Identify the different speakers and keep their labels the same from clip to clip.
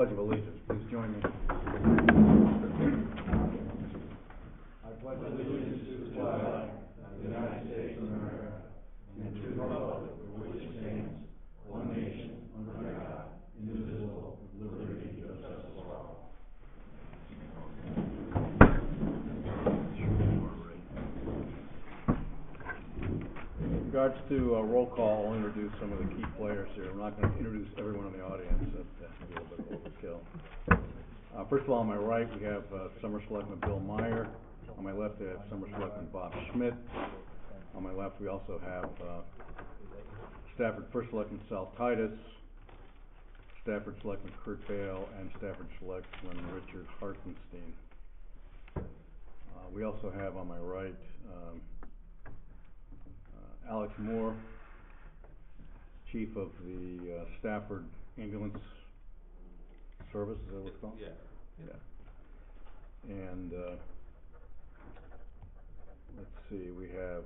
Speaker 1: Pledge of Allegiance, please join me. I pledge allegiance to the flag of the United States of America and to the republic for which it stands, one nation, under God, indivisible, with liberty and justice for all. In regards to roll call, I'll introduce some of the key players here. I'm not going to introduce everyone in the audience. That's a little bit of overkill. First of all, on my right, we have Summer Selectman Bill Meyer. On my left, I have Summer Selectman Bob Schmidt. On my left, we also have Stafford First Selectman Sal Titus, Stafford Selectman Kurt Bale, and Stafford Selectman Richard Hartenstein. We also have on my right Alex Moore, Chief of the Stafford Ambulance Service, is that what it's called? Yeah. And let's see, we have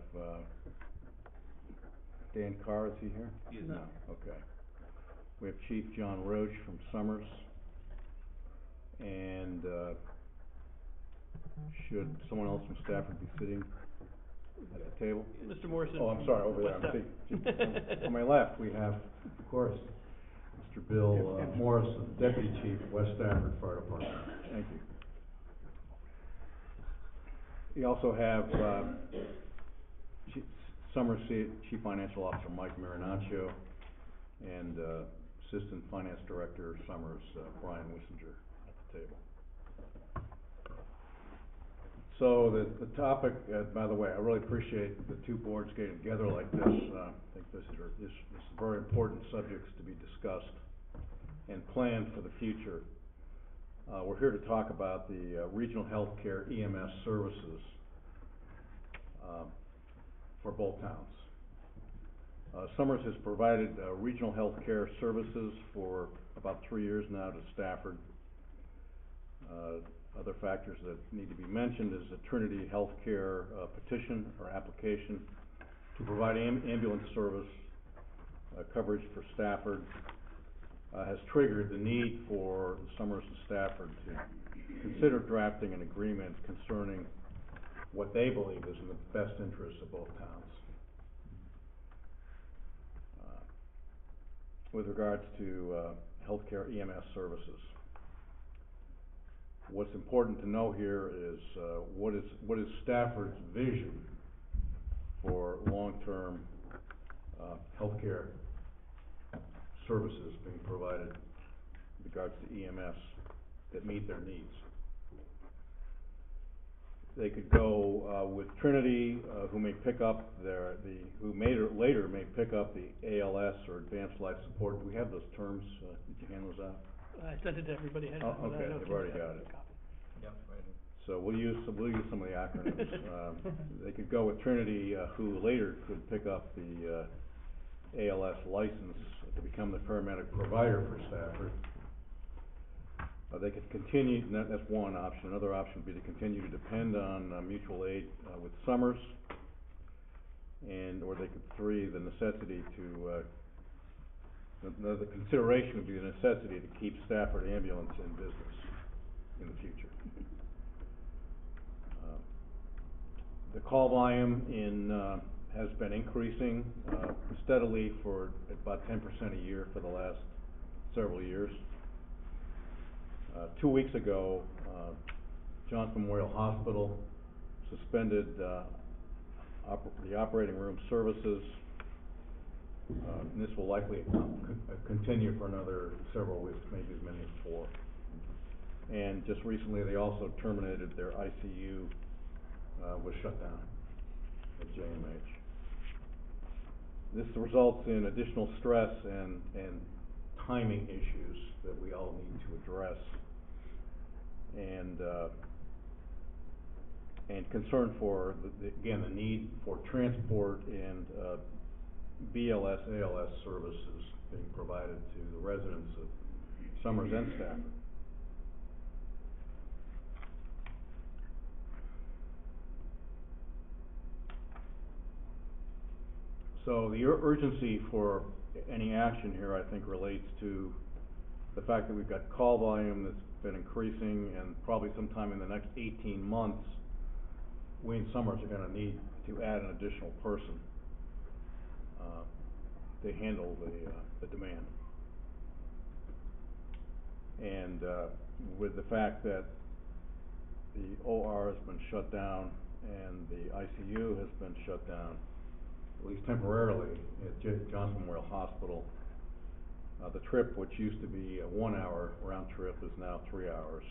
Speaker 1: Dan Carr, is he here?
Speaker 2: He is
Speaker 1: not.
Speaker 2: not.
Speaker 1: Okay. We have Chief John Roach from Summers. And should someone else from Stafford be sitting at the table?
Speaker 2: Mr. Morrison.
Speaker 1: Oh, I'm sorry, over there. I'm seeing. On my left, we have, of course, Mr. Bill Morrison, Deputy Chief, West Stafford Fire Department. Thank you. We also have Summers Chief Financial Officer Mike Marinaccio and Assistant Finance Director Summers Brian Wissinger at the table. So the topic, by the way, I really appreciate the two boards getting together like this. I think this is very important subjects to be discussed and planned for the future. We're here to talk about the regional healthcare EMS services for both towns. Summers has provided regional healthcare services for about 3 years now to Stafford. Other factors that need to be mentioned is the Trinity Healthcare petition or application to provide ambulance service coverage for Stafford has triggered the need for Summers and Stafford to consider drafting an agreement concerning what they believe is in the best interest of both towns. With regards to healthcare EMS services, what's important to know here is what is Stafford's vision for long-term healthcare services being provided with regards to EMS that meet their needs. They could go with Trinity, who may pick up later may pick up the ALS or Advanced Life Support. Do we have those terms? Did you hand those out?
Speaker 2: I sent it to everybody.
Speaker 1: Oh, okay, they've already got it.
Speaker 2: Yep, right.
Speaker 1: So we'll use some of the acronyms. They could go with Trinity, who later could pick up the ALS license to become the paramedic provider for Stafford. They could continue, and that's one option. Another option would be to continue to depend on mutual aid with Summers, or they could the necessity to the consideration would be the necessity to keep Stafford Ambulance in business in the future. The call volume has been increasing steadily for about 10% a year for the last several years. 2 weeks ago, Johnson Memorial Hospital suspended the operating room services. And this will likely continue for another several weeks, maybe as many as 4. And just recently, they also terminated their ICU, was shut down at JMH. This results in additional stress and timing issues that we all need to address, and concern for again the need for transport and BLS, ALS services being provided to the residents of Summers and Stafford. So the urgency for any action here, I think, relates to the fact that we've got call volume that's been increasing, and probably sometime in the next 18 months, we and Summers are gonna need to add an additional person, to handle the demand. And, with the fact that the OR has been shut down and the ICU has been shut down, at least temporarily, at Johnson Memorial Hospital, the trip, which used to be a 1 hour round trip, is now 3 hours,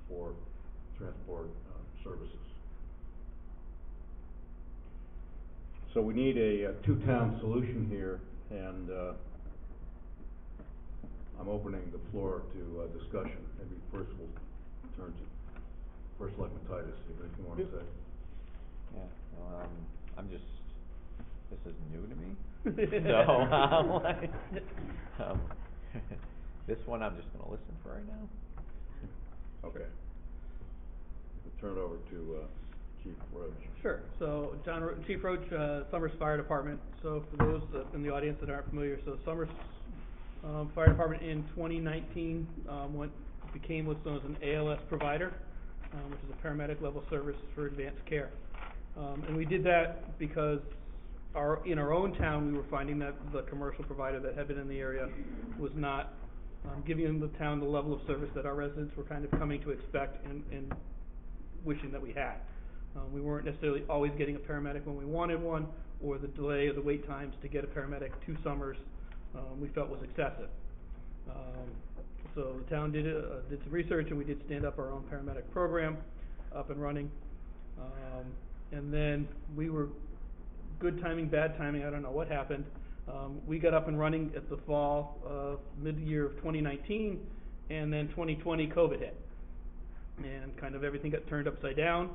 Speaker 1: for transport, services. So we need a two-town solution here, and, I'm opening the floor to, discussion. Maybe first we'll turn to First Selectman Titus, if anything you want to say.
Speaker 3: Yeah, well, I'm just, this is new to me, so, this one I'm just gonna listen for right now.
Speaker 1: Okay. We'll turn it over to, Chief Roach.
Speaker 2: Sure. So, Chief Roach, Summers Fire Department. So for those in the audience that aren't familiar, so Summers Fire Department in 2019 became what's known as an ALS provider, which is a paramedic level service for advanced care. And we did that because in our own town, we were finding that the commercial provider that had been in the area was not giving the town the level of service that our residents were kind of coming to expect and wishing that we had. We weren't necessarily always getting a paramedic when we wanted one, or the delay of the wait times to get a paramedic to Summers we felt was excessive. So the town did some research, and we did stand up our own paramedic program up and running. And then we were good timing, bad timing, I don't know what happened. We got up and running at the fall of mid-year of 2019, and then 2020 COVID hit. And kind of everything got turned upside down.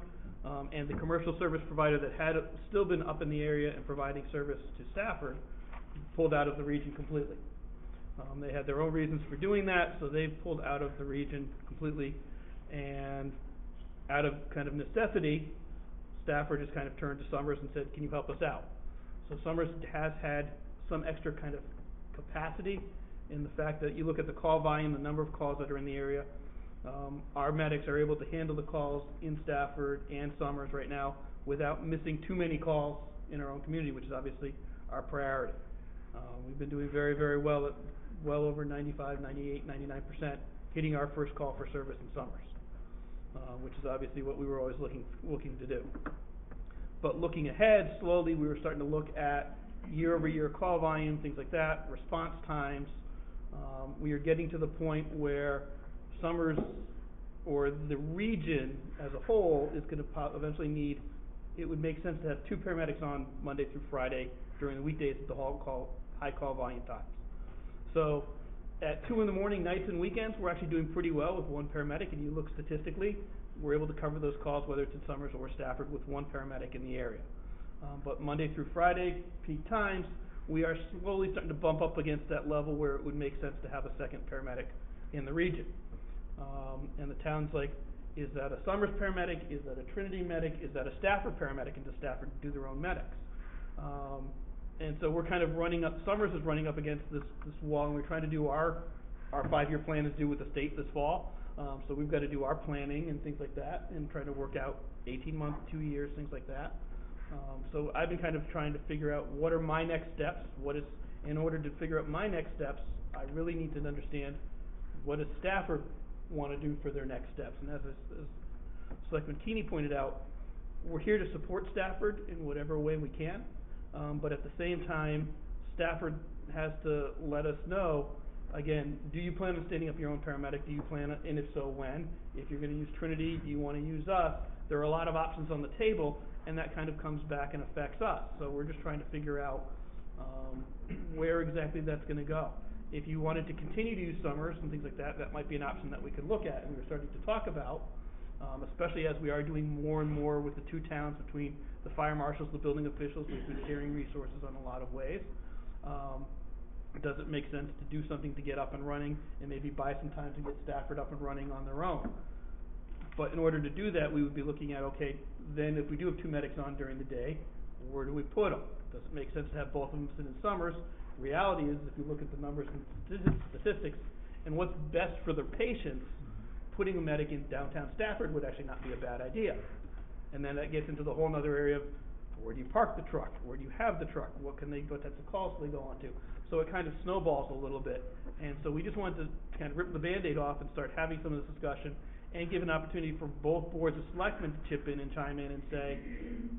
Speaker 2: And the commercial service provider that had still been up in the area and providing service to Stafford pulled out of the region completely. They had their own reasons for doing that, so they pulled out of the region completely. And out of kind of necessity, Stafford has kind of turned to Summers and said, can you help us out? So Summers has had some extra kind of capacity in the fact that you look at the call volume, the number of calls that are in the area. Our medics are able to handle the calls in Stafford and Summers right now without missing too many calls in our own community, which is obviously our priority. We've been doing very, very well at well over 95, 98, 99% hitting our first call for service in Summers, which is obviously what we were always looking to do. But looking ahead, slowly we were starting to look at year-over-year call volume, things like that, response times. We are getting to the point where Summers, or the region as a whole, is going to eventually need, it would make sense to have 2 paramedics on Monday through Friday during the weekdays at the high call volume times. So at 2 in the morning, nights and weekends, we're actually doing pretty well with 1 paramedic, and you look statistically, we're able to cover those calls, whether it's in Summers or Stafford, with 1 paramedic in the area. But Monday through Friday, peak times, we are slowly starting to bump up against that level where it would make sense to have a 2nd paramedic in the region. And the town's like, is that a Summers paramedic? Is that a Trinity medic? Is that a Stafford paramedic? And does Stafford do their own medics? And so we're kind of running up, Summers is running up against this wall, and we're trying to do our 5-year plan is due with the state this fall. So we've got to do our planning and things like that, and try to work out 18 months, 2 years, things like that. So I've been kind of trying to figure out what are my next steps. In order to figure out my next steps, I really need to understand what does Stafford want to do for their next steps. And as Selectman Keeney pointed out, we're here to support Stafford in whatever way we can. But at the same time, Stafford has to let us know, again, do you plan on standing up your own paramedic? Do you plan on, and if so, when? If you're going to use Trinity, do you want to use us? There are a lot of options on the table, and that kind of comes back and affects us. So we're just trying to figure out where exactly that's going to go. If you wanted to continue to use Summers and things like that, that might be an option that we could look at, and we're starting to talk about, especially as we are doing more and more with the 2 towns between the fire marshals, the building officials. We've been sharing resources on a lot of ways. Does it make sense to do something to get up and running and maybe buy some time to get Stafford up and running on their own? But in order to do that, we would be looking at, okay, then if we do have 2 medics on during the day, where do we put them? Does it make sense to have both of them sit in Summers? The reality is, if you look at the numbers and statistics, and what's best for their patients, putting a medic in downtown Stafford would actually not be a bad idea. And then that gets into the whole other area of, where do you park the truck? Where do you have the truck? What types of calls do they go on to? So it kind of snowballs a little bit. And so we just wanted to kind of rip the Band-Aid off and start having some of this discussion and give an opportunity for both boards of selectmen to chip in and chime in and say,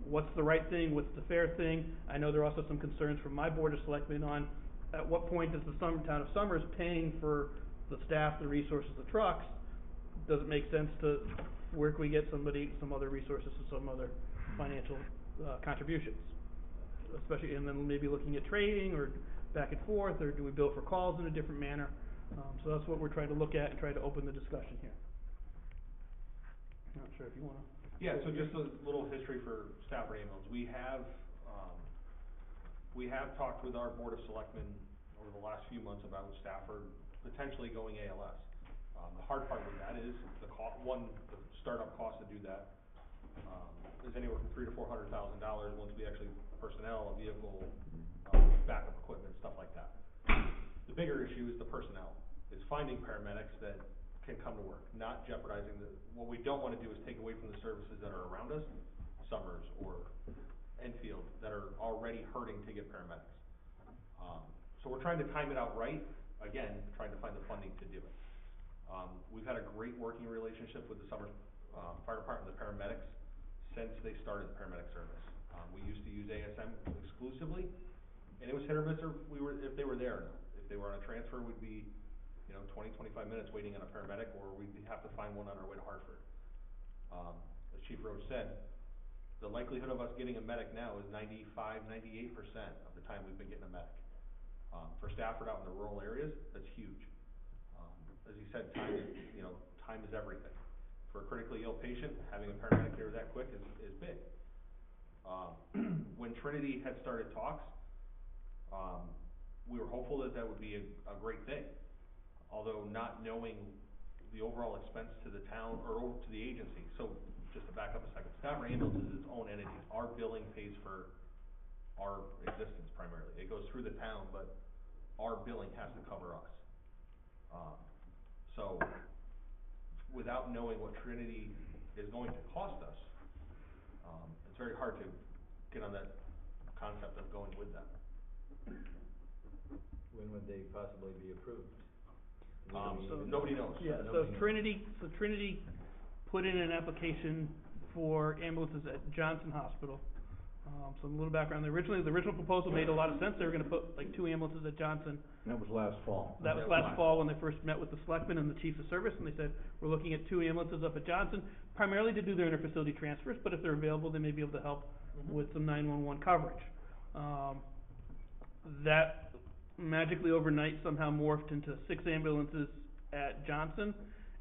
Speaker 2: what's the right thing? What's the fair thing? I know there are also some concerns from my board of selectmen on at what point does the town of Summers paying for the staff, the resources, the trucks? Does it make sense to, where can we get some other resources, some other financial contributions? Especially, and then maybe looking at trading or back and forth, or do we bill for calls in a different manner? So that's what we're trying to look at and try to open the discussion here. Not sure if you wanna.
Speaker 4: Yeah, so just a little history for Stafford ambulance. We have talked with our board of selectmen over the last few months about Stafford potentially going ALS. The hard part with that is the startup cost to do that, is anywhere from $300,000 to $400,000 once we actually personnel, a vehicle, backup equipment, stuff like that. The bigger issue is the personnel, is finding paramedics that can come to work, not jeopardizing what we don't wanna do is take away from the services that are around us, Summers or Enfield, that are already hurting to get paramedics. So we're trying to time it out right, again, trying to find the funding to do it. We've had a great working relationship with the Summers Fire Department, the paramedics, since they started the paramedic service. We used to use ASM exclusively, and it was hit or miss if they were there or not. If they were on a transfer, we'd be 20, 25 minutes waiting on a paramedic, or we'd have to find one on our way to Hartford. As Chief Roach said, the likelihood of us getting a medic now is 95, 98% of the time we've been getting a medic. For Stafford out in the rural areas, that's huge. As he said, time is everything. For a critically ill patient, having a paramedic there that quick is big. When Trinity had started talks, we were hopeful that would be a great thing. Although not knowing the overall expense to the town or over to the agency. So just to back up a second, Stafford Ambulance is its own entity. Our billing pays for our existence primarily. It goes through the town, but our billing has to cover us. So without knowing what Trinity is going to cost us, it's very hard to get on that concept of going with them.
Speaker 3: When would they possibly be approved?
Speaker 4: Nobody knows.
Speaker 2: Yeah, so Trinity put in an application for ambulances at Johnson Hospital. So a little background, the original proposal made a lot of sense. They were gonna put like 2 ambulances at Johnson.
Speaker 1: And that was last fall.
Speaker 2: That was last fall when they first met with the selectmen and the chief of service, and they said, we're looking at 2 ambulances up at Johnson, primarily to do their interfacility transfers, but if they're available, they may be able to help with some 911 coverage. That magically overnight somehow morphed into 6 ambulances at Johnson,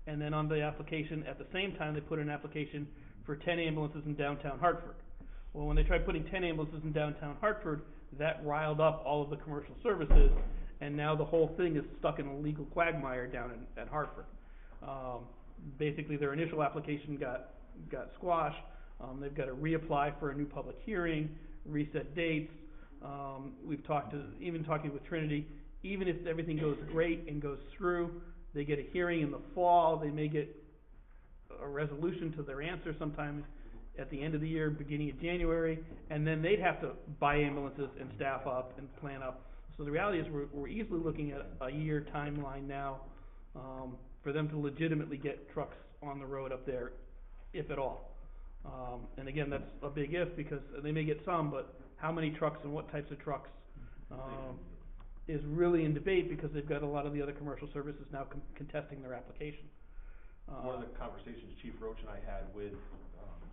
Speaker 2: and then on the application, at the same time, they put an application for 10 ambulances in downtown Hartford. Well, when they tried putting 10 ambulances in downtown Hartford, that riled up all of the commercial services, and now the whole thing is stuck in a legal quagmire down at Hartford. Basically, their initial application got squashed. They've got to reapply for a new public hearing, reset dates. We've talking with Trinity, even if everything goes great and goes through, they get a hearing in the fall, they may get a resolution to their answer sometime at the end of the year, beginning of January, and then they'd have to buy ambulances and staff up and plan up. So the reality is we're easily looking at a year timeline now, for them to legitimately get trucks on the road up there, if at all. And again, that's a big if, because they may get some, but how many trucks and what types of trucks, is really in debate, because they've got a lot of the other commercial services now contesting their application.
Speaker 4: One of the conversations Chief Roach and I had with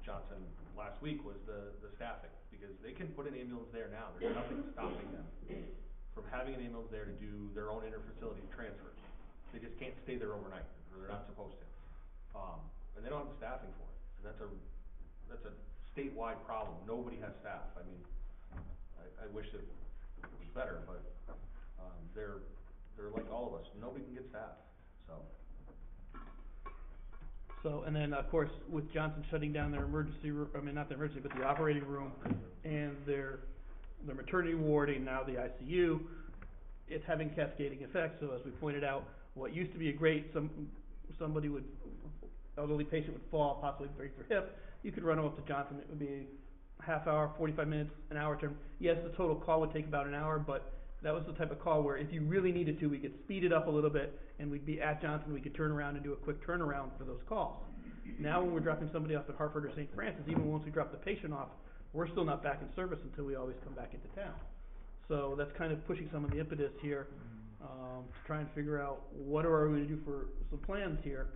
Speaker 4: Johnson last week was the staffing, because they can put an ambulance there now. There's nothing stopping them from having an ambulance there to do their own interfacility transfers. They just can't stay there overnight, or they're not supposed to. And they don't have the staffing for it. And that's a statewide problem. Nobody has staff. I mean, I wish it was better, but they're like all of us. Nobody can get staff.
Speaker 2: So, and then of course with Johnson shutting down their emergency room, I mean not the emergency, but the operating room and their maternity ward and now the ICU, it's having cascading effects. So as we pointed out, what used to be a grate, somebody would, elderly patient would fall, possibly break their hip, you could run them up to Johnson, it would be half hour, 45 minutes, an hour term. Yes, the total call would take about an hour, but that was the type of call where if you really needed to, we could speed it up a little bit, and we'd be at Johnson, we could turn around and do a quick turnaround for those calls. Now when we're dropping somebody off at Hartford or St. Francis, even once we drop the patient off, we're still not back in service until we always come back into town. So that's kind of pushing some of the impetus here, to try and figure out what are we gonna do for some plans here,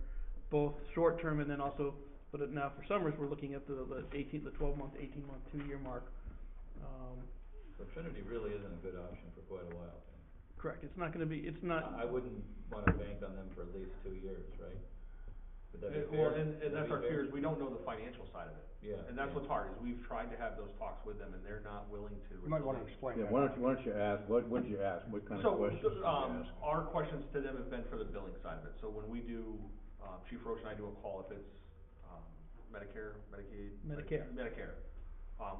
Speaker 2: both short term and then also, but now for summers, we're looking at the 12-month, 18-month, 2-year mark.
Speaker 5: So Trinity really isn't a good option for quite a while, then.
Speaker 2: Correct, it's not gonna be, it's not.
Speaker 5: I wouldn't wanna bank on them for at least 2 years, right? Would that be fair?
Speaker 4: Well, and
Speaker 5: Would that
Speaker 4: that's
Speaker 5: be
Speaker 4: our
Speaker 5: fair?
Speaker 4: fears, we don't know the financial side of it.
Speaker 5: Yeah.
Speaker 4: And that's
Speaker 5: yeah.
Speaker 4: what's hard, is we've tried to have those talks with them and they're not willing to.
Speaker 6: You might
Speaker 4: until
Speaker 6: wanna
Speaker 4: they-
Speaker 6: explain
Speaker 1: Yeah,
Speaker 6: that.
Speaker 1: why don't you ask, what did you ask, what kind of questions did you ask?
Speaker 4: Our questions to them have been for the billing side of it, so when we do, Chief Roche and I do a call, if it's, Medicare, Medicaid. Medicare,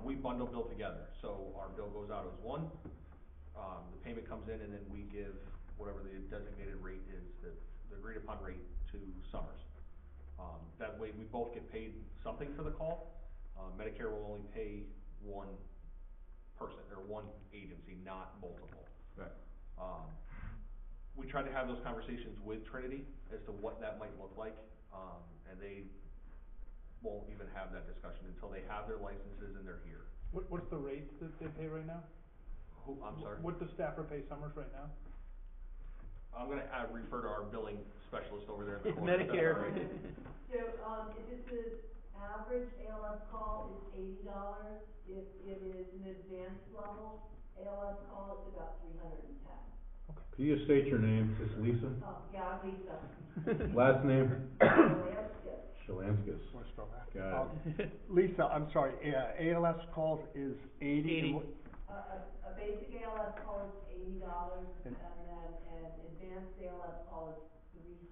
Speaker 4: we bundle bill together, so our bill goes out as one, the payment comes in, and then we give whatever the designated rate is, the agreed upon rate to Summers. That way, we both get paid something for the call. Medicare will only pay one person, or one agency, not multiple.
Speaker 5: Right.
Speaker 4: We try to have those conversations with Trinity as to what that might look like, and they won't even have that discussion until they have their licenses and they're here.
Speaker 6: What's the rate that they pay right now?
Speaker 4: I'm sorry?
Speaker 6: What does Stafford pay Summers right now?
Speaker 4: I'm gonna refer to our billing specialist over there in the
Speaker 2: It's
Speaker 4: corner.
Speaker 2: Medicare.
Speaker 7: So, if it's an average ALS call, it's $80. If it is an advanced level ALS call, it's about $310.
Speaker 1: Can you just state your name, is this Lisa?
Speaker 7: Yeah, I'm Lisa.
Speaker 1: Last name?
Speaker 7: Alaska.
Speaker 1: Shalanskis.
Speaker 6: Wanna spell that?
Speaker 1: Got it.
Speaker 6: Lisa, I'm sorry, ALS calls is 80.
Speaker 2: 80.
Speaker 7: A basic ALS call is $80,
Speaker 6: And-
Speaker 7: and then an advanced ALS call is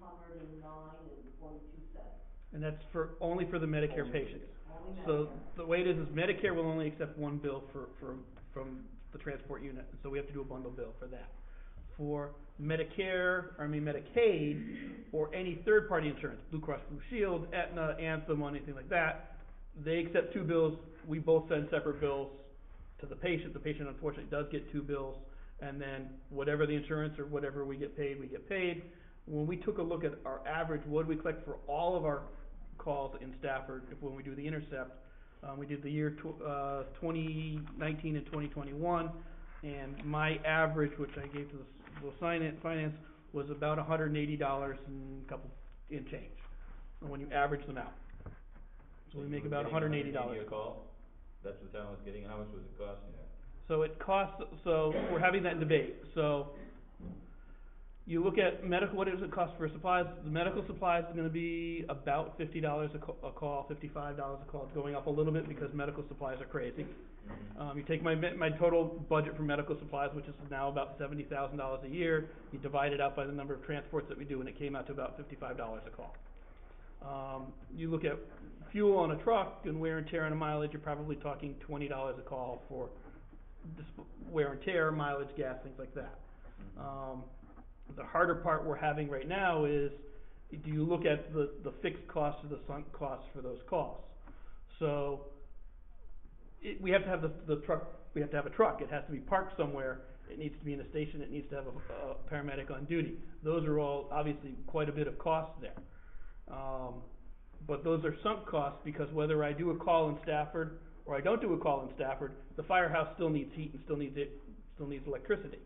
Speaker 7: $309.42.
Speaker 2: And that's only for the Medicare
Speaker 5: Only for
Speaker 2: patients.
Speaker 7: Only
Speaker 2: So
Speaker 7: Medicare.
Speaker 2: the way it is Medicare will only accept one bill from the transport unit, so we have to do a bundle bill for that. For Medicaid, or any third-party insurance, Blue Cross Blue Shield, Aetna, Anthem, anything like that, they accept 2 bills, we both send separate bills to the patient unfortunately does get 2 bills, and then whatever the insurance or whatever we get paid, we get paid. When we took a look at our average, what do we collect for all of our calls in Stafford, when we do the intercept, we did the year 2019 and 2021, and my average, which I gave to the finance, was about $180 and a couple in change, when you average them out. So we make about $180.
Speaker 5: $180 a call? That's what the town was getting, how much was it costing?
Speaker 2: So it costs, so we're having that debate, so you look at medical, what does it cost for supplies? The medical supplies is gonna be about $50 a call, $55 a call. It's going up a little bit because medical supplies are crazy. You take my total budget for medical supplies, which is now about $70,000 a year, you divide it out by the number of transports that we do, and it came out to about $55 a call. You look at fuel on a truck and wear and tear on a mileage, you're probably talking $20 a call for wear and tear, mileage, gas, things like that. The harder part we're having right now is, do you look at the fixed costs or the sunk costs for those calls? So, we have to have the truck, we have to have a truck, it has to be parked somewhere, it needs to be in a station, it needs to have a paramedic on duty. Those are all obviously quite a bit of cost there. But those are sunk costs, because whether I do a call in Stafford or I don't do a call in Stafford, the firehouse still needs heat and still needs electricity.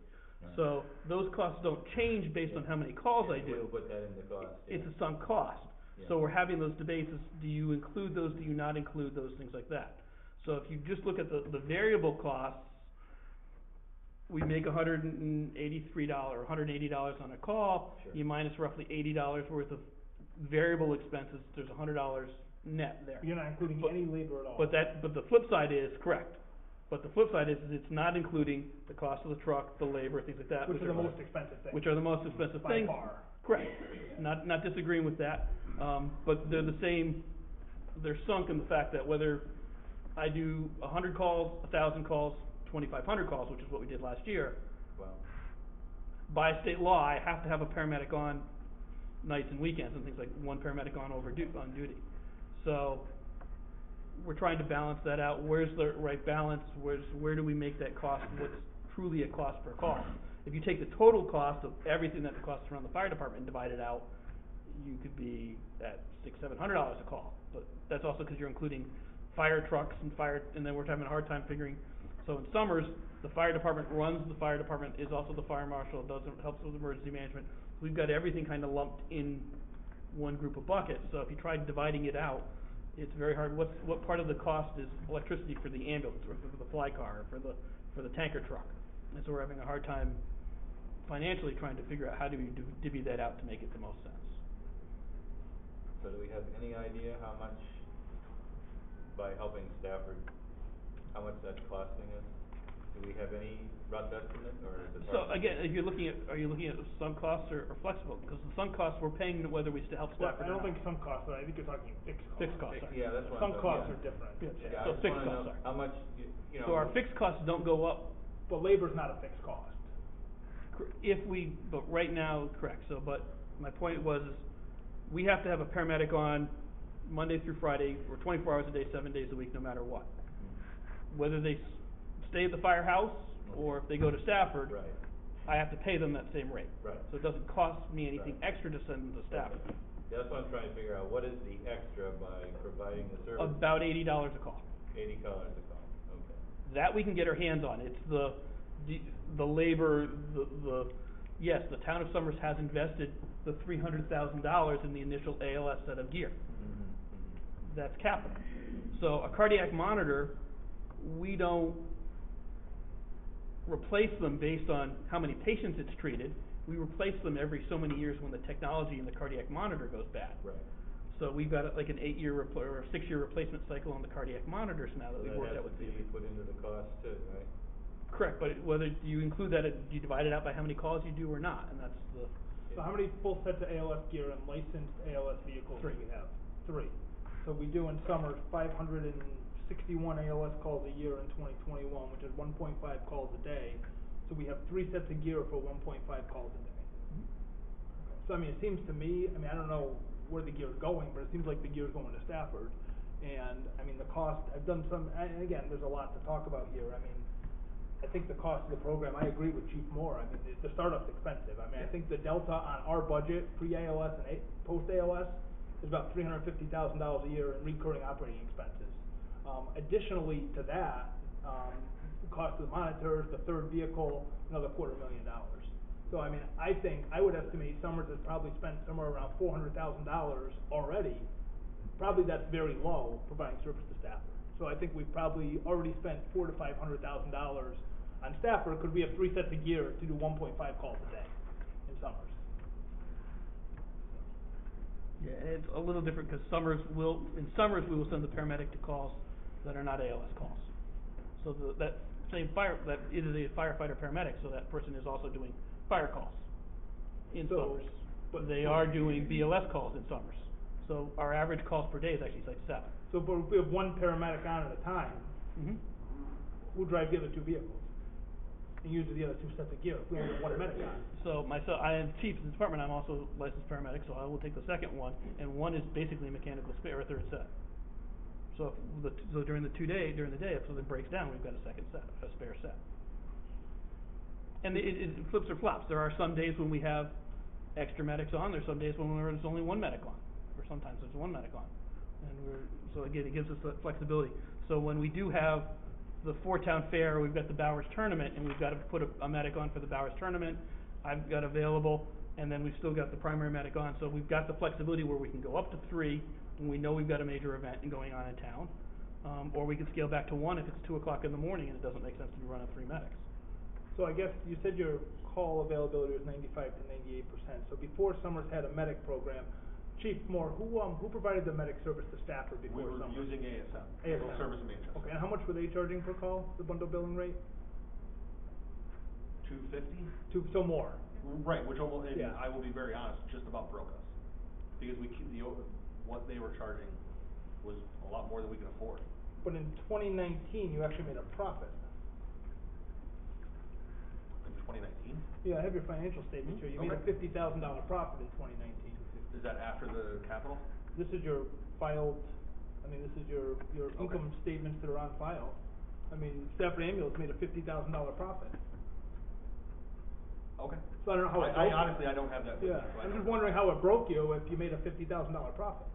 Speaker 5: Right.
Speaker 2: So those costs don't change based on how many calls I do.
Speaker 5: Put that in the cost, yeah.
Speaker 2: It's a sunk cost.
Speaker 5: Yeah.
Speaker 2: So we're having those debates, is do you include those, do you not include those, things like that. So if you just look at the variable costs, we make $180 on a call,
Speaker 5: Sure.
Speaker 2: you minus roughly $80 worth of variable expenses, there's $100 net there.
Speaker 6: You're not including
Speaker 2: But-
Speaker 6: any labor at all.
Speaker 2: But the flip side is, correct, but the flip side is it's not including the cost of the truck, the labor, things like that.
Speaker 6: Which are the most expensive things.
Speaker 2: Which are the most expensive
Speaker 6: by
Speaker 2: things.
Speaker 6: far.
Speaker 2: Correct, not disagreeing with that, but they're the same, they're sunk in the fact that whether I do 100 calls, 1,000 calls, 2,500 calls, which is what we did last year,
Speaker 5: Wow.
Speaker 2: by state law, I have to have a paramedic on nights and weekends and things like one paramedic on duty. So, we're trying to balance that out. Where's the right balance? Where do we make that cost what's truly a cost per call? If you take the total cost of everything that it costs to run the fire department and divide it out, you could be at $600-700 a call. But that's also because you're including fire trucks and then we're having a hard time figuring. So in summers, the fire department runs the fire department, is also the fire marshal, helps with emergency management. We've got everything kind of lumped in one group of buckets. So if you tried dividing it out, it's very hard. What part of the cost is electricity for the ambulance or for the fly car or for the tanker truck? And so we're having a hard time financially trying to figure out how do we divvy that out to make it the most sense.
Speaker 5: So do we have any idea how much, by helping Stafford, how much that's costing us? Do we have any rough estimate, or is it hard?
Speaker 2: So again, if are you looking at sunk costs or flexible? Because the sunk costs we're paying whether we still help
Speaker 6: Well,
Speaker 2: Stafford
Speaker 6: I
Speaker 2: or
Speaker 6: don't
Speaker 2: not.
Speaker 6: think some costs, but I think you're talking fixed costs.
Speaker 2: Fixed costs, sorry.
Speaker 5: Yeah, that's what
Speaker 6: Some
Speaker 5: I'm
Speaker 6: costs
Speaker 5: talking,
Speaker 6: are different.
Speaker 2: Yeah,
Speaker 5: yeah.
Speaker 2: so
Speaker 5: I just
Speaker 2: fixed
Speaker 5: wanna
Speaker 2: costs,
Speaker 5: know
Speaker 2: sorry.
Speaker 5: how much, you know.
Speaker 2: So our fixed costs don't go up
Speaker 6: But labor's not a fixed cost.
Speaker 2: but right now, correct. So, but my point was, is we have to have a paramedic on Monday through Friday, or 24 hours a day, 7 days a week, no matter what. Whether they stay at the firehouse, or if they go to Stafford,
Speaker 5: Right,
Speaker 2: I have to pay them that same rate.
Speaker 5: right.
Speaker 2: So it doesn't cost me anything
Speaker 5: Right.
Speaker 2: extra to send them to Stafford.
Speaker 5: Yeah, that's what I'm trying to figure out, what is the extra by providing the service?
Speaker 2: About $80 a call.
Speaker 5: $80 a call, okay.
Speaker 2: That we can get our hands on. It's the labor, yes, the town of Summers has invested the $300,000 in the initial ALS set of gear. That's capital. So a cardiac monitor, we don't replace them based on how many patients it's treated. We replace them every so many years when the technology in the cardiac monitor goes bad.
Speaker 5: Right.
Speaker 2: So we've got like an 8-year or a 6-year replacement cycle on the cardiac monitors now that we've worked out with
Speaker 5: That has to be put into the cost too, right?
Speaker 2: Correct, but whether you include that, do you divide it out by how many calls you do or not, and that's the.
Speaker 6: So how many full sets of ALS gear and licensed ALS vehicles do we have? 3. So we do in summer 561 ALS calls a year in 2021, which is 1.5 calls a day. So we have 3 sets of gear for 1.5 calls a day. Okay. So I mean, it seems to me, I don't know where the gear is going, but it seems like the gear is going to Stafford. And I mean, the cost, I've done some, and again, there's a lot to talk about here. I mean, I think the cost of the program, I agree with Chief Moore. I mean, the startup's expensive. I mean, I think the delta on our budget, pre-ALS and post-ALS, is about $350,000 a year in recurring operating expenses. Additionally to that, the cost of the monitors, the third vehicle, another $250,000. So I mean, I think, I would estimate Summers has probably spent somewhere around $400,000 already. Probably that's very low, providing service to Stafford. So I think we've probably already spent $400,000 to $500,000 on Stafford, because we have 3 sets of gear to do 1.5 calls a day in Summers.
Speaker 2: Yeah, it's a little different because in summers we will send the paramedic to calls that are not ALS calls. So that is a firefighter paramedic, so that person is also doing fire calls in summers. But they are doing BLS calls in summers. So our average calls per day is actually like 7.
Speaker 6: So but if we have 1 paramedic on at a time,
Speaker 2: Mm-hmm.
Speaker 6: who drives the other 2 vehicles? And uses the other 2 sets of gear, if we only have 1 medic on.
Speaker 2: So myself, I am chief of the department. I'm also a licensed paramedic, so I will take the second one, and one is basically mechanical spare, a third set. So during the day, if something breaks down, we've got a second set, a spare set. And it flips or flops. There are some days when we have extra medics on. There's some days when there's only 1 medic on, or sometimes there's 1 medic on. And so again, it gives us that flexibility. So when we do have the 4-town fair, we've got the Bowers tournament, and we've got to put a medic on for the Bowers tournament. I've got available, and then we've still got the primary medic on. So we've got the flexibility where we can go up to 3 when we know we've got a major event going on in town, or we can scale back to 1 if it's 2 o'clock in the morning and it doesn't make sense to be running 3 medics.
Speaker 6: So I guess you said your call availability was 95 to 98%. So before Summers had a medic program, Chief Moore, who provided the medic service to Stafford before
Speaker 4: We were
Speaker 6: Summers?
Speaker 4: using ASM,
Speaker 6: ASM.
Speaker 4: Rural Service of Manchester.
Speaker 6: Okay, and how much were they charging per call, the bundle billing rate?
Speaker 4: $250?
Speaker 6: So more.
Speaker 4: Right, which almost, and
Speaker 6: Yeah.
Speaker 4: I will be very honest, just about broke us. Because what they were charging was a lot more than we could afford.
Speaker 6: But in 2019, you actually made a profit.
Speaker 4: In 2019?
Speaker 6: Yeah, I have your financial statement here. You made a
Speaker 4: Okay.
Speaker 6: $50,000 profit in 2019.
Speaker 4: Is that after the capital?
Speaker 6: This is your filed, I mean, this is your income statements that are on file. I mean, Stafford Ambulance made a $50,000 profit.
Speaker 4: Okay.
Speaker 6: So I don't know how it
Speaker 4: I
Speaker 6: broke.
Speaker 4: honestly, I don't have that with me,
Speaker 6: Yeah,
Speaker 4: so I
Speaker 6: I'm
Speaker 4: don't
Speaker 6: just
Speaker 4: know.
Speaker 6: wondering how it broke you if you made a $50,000 profit.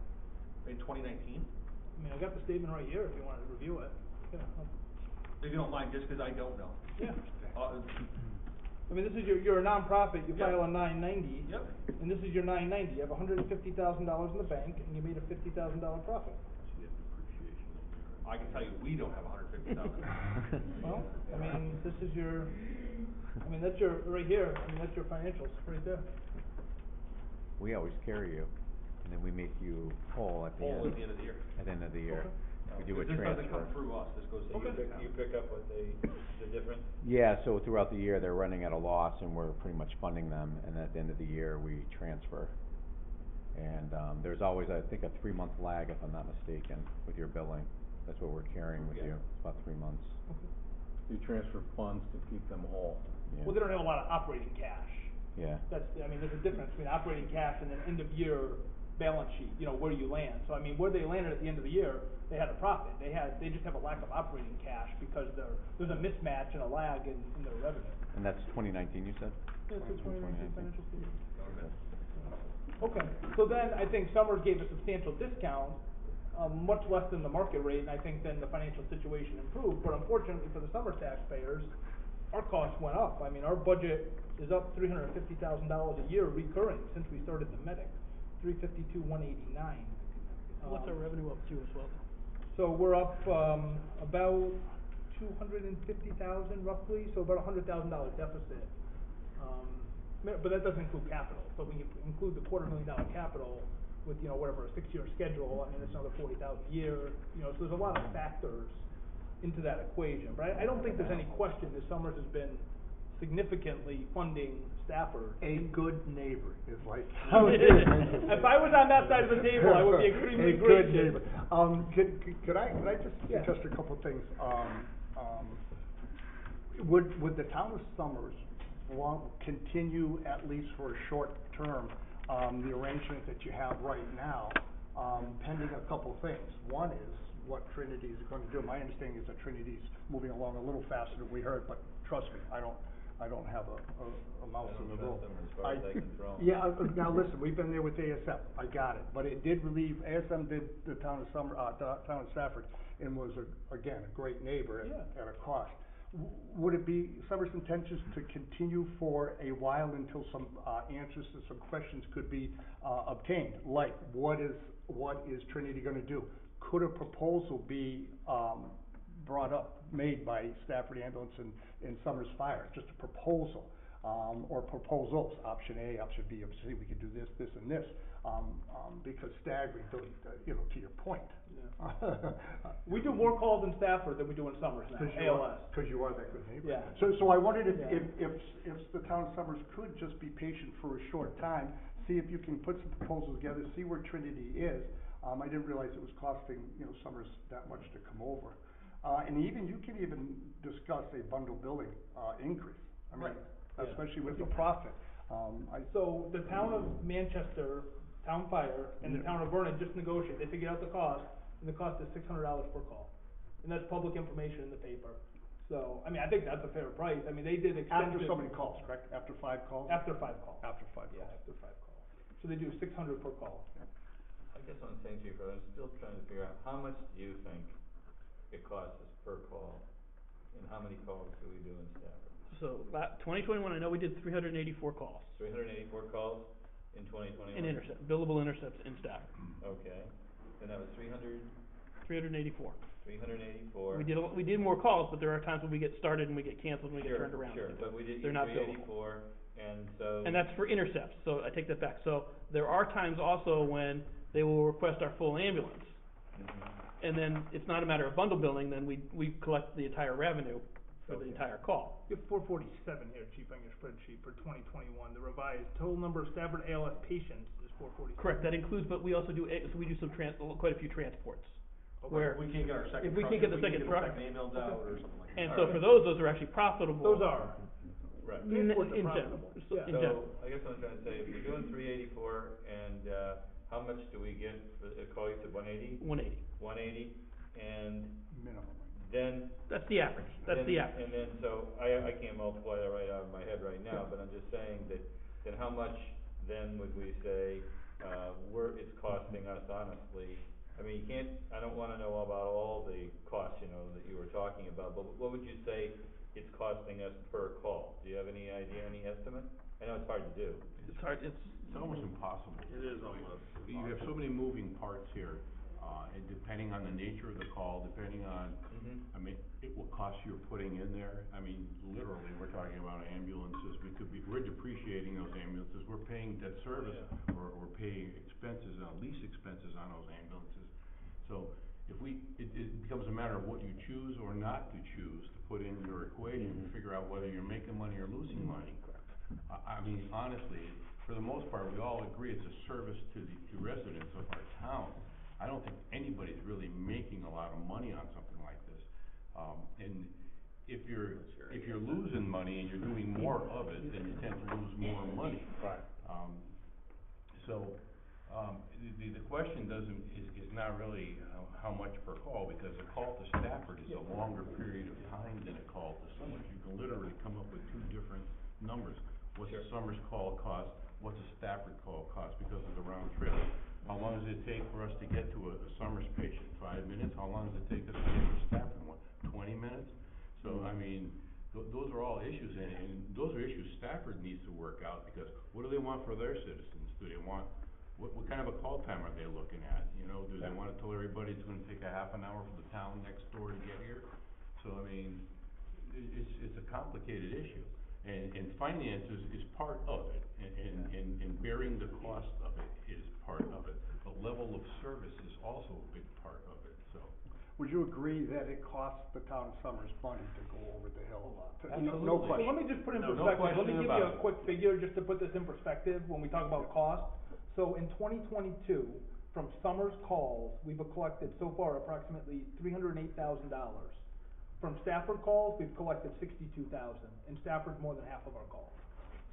Speaker 4: In 2019?
Speaker 6: I mean, I got the statement right here if you wanted to review it. Yeah,
Speaker 4: If you don't mind, just 'cause I don't know.
Speaker 6: yeah.
Speaker 4: Uh,
Speaker 6: I mean, this is you're a nonprofit, you
Speaker 4: Yep.
Speaker 6: file a 990.
Speaker 4: Yep.
Speaker 6: And this is your 990, you have $150,000 in the bank, and you made a $50,000 profit.
Speaker 4: I can tell you, we don't have $150,000.
Speaker 6: Well, I mean, this is your, I mean, that's your, right here, I mean, that's your financials, right there.
Speaker 3: We always carry you, and then we make you whole at the end.
Speaker 4: Whole at the end of the year.
Speaker 3: At the end of the year.
Speaker 6: Okay.
Speaker 3: We do a
Speaker 4: This
Speaker 3: transfer.
Speaker 4: doesn't come through us, this goes to you.
Speaker 6: Okay.
Speaker 5: You pick up what the difference?
Speaker 3: Yeah, so throughout the year, they're running at a loss, and we're pretty much funding them, and at the end of the year, we transfer. And, there's always, I think, a 3-month lag, if I'm not mistaken, with your billing. That's what we're carrying with you, it's about 3 months.
Speaker 1: You transfer funds to keep them whole.
Speaker 3: Yeah.
Speaker 6: Well, they don't have a lot of operating cash.
Speaker 3: Yeah.
Speaker 6: That's, I mean, there's a difference between operating cash and an end of year balance sheet, you know, where you land. So I mean, where they landed at the end of the year, they had a profit. They just have a lack of operating cash because there's a mismatch and a lag in their revenue.
Speaker 3: And that's 2019, you said?
Speaker 6: Yeah, it's a 2019 financial statement.
Speaker 3: Okay.
Speaker 6: Okay, so then I think Summers gave a substantial discount, much less than the market rate, and I think then the financial situation improved. But unfortunately for the Summers taxpayers, our costs went up. I mean, our budget is up $350,000 a year recurring since we started the medic, $352,189.
Speaker 2: What's our revenue up to as well?
Speaker 6: So we're up about 250,000 roughly, so about $100,000 deficit. But that doesn't include capital. So when you include the $250,000 capital with, you know, whatever, a 6-year schedule, I mean, it's another $40,000 a year. You know, so there's a lot of factors into that equation. But I don't think there's any question that Summers has been significantly funding Stafford.
Speaker 8: A good neighbor is like.
Speaker 6: If I was on that side of the table, I would be extremely
Speaker 8: A good
Speaker 6: gracious.
Speaker 8: neighbor. Could I just
Speaker 6: Yeah.
Speaker 8: suggest a couple of things? Would the town of Summers want continue, at least for a short term, the arrangement that you have right now, pending a couple of things? One is what Trinity is going to do. My understanding is that Trinity's moving along a little faster than we heard, but trust me, I don't have a mouse in the room.
Speaker 5: I don't trust them as far as I can throw 'em.
Speaker 8: Yeah, now listen, we've been there with ASF, I got it, but it did relieve, ASM did the town of town of Stafford, and was again, a great neighbor at a cost. Would it be Summers' intentions to continue for a while until some, answers to some questions could be, obtained? Like, what is Trinity gonna do? Could a proposal be, brought up, made by Stafford Ambulance and Summers Fire, just a proposal, or proposals, option A, option B, option C, we could do this, this, and this, because staggering, you know, to your point.
Speaker 6: Yeah. We do more calls in Stafford than we do in Summers now, ALS.
Speaker 8: Cause you are that good neighbor.
Speaker 6: Yeah.
Speaker 8: So I wondered
Speaker 6: Yeah.
Speaker 8: if the town of Summers could just be patient for a short time, see if you can put some proposals together, see where Trinity is. I didn't realize it was costing, you know, Summers that much to come over. And you can even discuss a bundle billing, increase. I mean,
Speaker 6: Right.
Speaker 8: especially with the profit.
Speaker 6: So the town of Manchester, Town Fire, and the town of Vernon just negotiated, they figured out the cost, and the cost is $600 per call. And that's public information in the paper. So, I mean, I think that's a fair price. I mean, they did extensive.
Speaker 8: After so many calls, correct? After 5 calls?
Speaker 6: After 5 calls.
Speaker 8: After 5
Speaker 6: Yeah,
Speaker 8: calls.
Speaker 6: after 5 calls. So they do 600 per call.
Speaker 5: I guess what I'm saying, Chief, I'm still trying to figure out, how much do you think it costs us per call, and how many calls do we do in Stafford?
Speaker 2: So, 2021, I know we did 384 calls
Speaker 5: 384 calls in 2021?
Speaker 2: in billable intercepts in Stafford.
Speaker 5: Okay, and that was
Speaker 2: 384.
Speaker 5: 384.
Speaker 2: We did more calls, but there are times when we get started and we get canceled and we get turned around.
Speaker 5: Sure, but we did
Speaker 2: They're not billable.
Speaker 5: 384, and so.
Speaker 2: And that's for intercepts, so I take that back. So there are times also when they will request our full ambulance.
Speaker 5: Mhm.
Speaker 2: And then it's not a matter of bundle billing, then we collect the entire revenue for the
Speaker 5: Okay.
Speaker 2: entire call.
Speaker 6: You have 447 here, Chief, on your spreadsheet for 2021. The revised total number of Stafford ALS patients is 447.
Speaker 2: Correct, that includes, but we also do, so we do some quite a few transports.
Speaker 4: Okay,
Speaker 2: Where
Speaker 4: if we can't get our second
Speaker 2: if we
Speaker 4: truck,
Speaker 2: can't get the second truck.
Speaker 4: ambulance out or something like that.
Speaker 2: And
Speaker 5: All
Speaker 2: so
Speaker 5: right.
Speaker 2: for those are actually profitable.
Speaker 6: Those are.
Speaker 5: Right.
Speaker 6: Transports are
Speaker 2: In general,
Speaker 6: profitable,
Speaker 2: so,
Speaker 6: yeah.
Speaker 2: in general.
Speaker 5: So, I guess what I'm trying to say, if we're doing 384, and, how much do we get for, call you said 180?
Speaker 2: 180.
Speaker 5: 180, and
Speaker 8: Minimum.
Speaker 5: then.
Speaker 2: That's the average, that's the average.
Speaker 5: And then, so, I can't multiply that right out of my head right now, but I'm just saying that, then how much then would we say, it's costing us honestly? I mean, you can't, I don't wanna know about all the costs, that you were talking about, but what would you say it's costing us per call? Do you have any idea, any estimate? I know it's hard to do.
Speaker 2: It's hard, it's
Speaker 9: almost impossible.
Speaker 4: It is almost.
Speaker 9: You have so many moving parts here, and depending on the nature of the call, depending on,
Speaker 5: Mm-hmm.
Speaker 9: I mean, what costs you're putting in there. I mean, literally, we're talking about ambulances, we're depreciating those ambulances, we're paying debt service, or we're paying expenses, lease expenses on those ambulances. So, it becomes a matter of what you choose or not to choose to put in your equation to figure out whether you're making money or losing money. I mean, honestly, for the most part, we all agree it's a service to the residents of our town. I don't think anybody's really making a lot of money on something like this. And if you're losing money and you're doing more of it, then you tend to lose more money.
Speaker 1: Right.
Speaker 9: The question is not really how much per call, because a call to Stafford is a longer period of time than a call to Summers. You can literally come up with two different numbers. What's a Summers call cost, what's a Stafford call cost, because of the round trip. How long does it take for us to get to a Summers patient? 5 minutes? How long does it take us to get to a Stafford one? 20 minutes? So, I mean, those are all issues, and those are issues Stafford needs to work out, because what do they want for their citizens? Do they want, what kind of a call time are they looking at? Do they wanna tell everybody it's gonna take a half an hour for the town next door to get here? So, I mean, it's a complicated issue, and finances is part of it, and bearing the cost of it is part of it. The level of service is also a big part of it, so.
Speaker 8: Would you agree that it costs the town of Summers money to go over the hill?
Speaker 9: Absolutely.
Speaker 8: No
Speaker 6: So
Speaker 8: question.
Speaker 6: let me just put in
Speaker 9: No
Speaker 6: perspective, let
Speaker 9: question
Speaker 6: me give
Speaker 9: about
Speaker 6: you a
Speaker 9: it.
Speaker 6: quick figure, just to put this in perspective, when we talk about cost. So in 2022, from Summers calls, we've collected so far approximately $308,000. From Stafford calls, we've collected $62,000, and Stafford's more than half of our calls.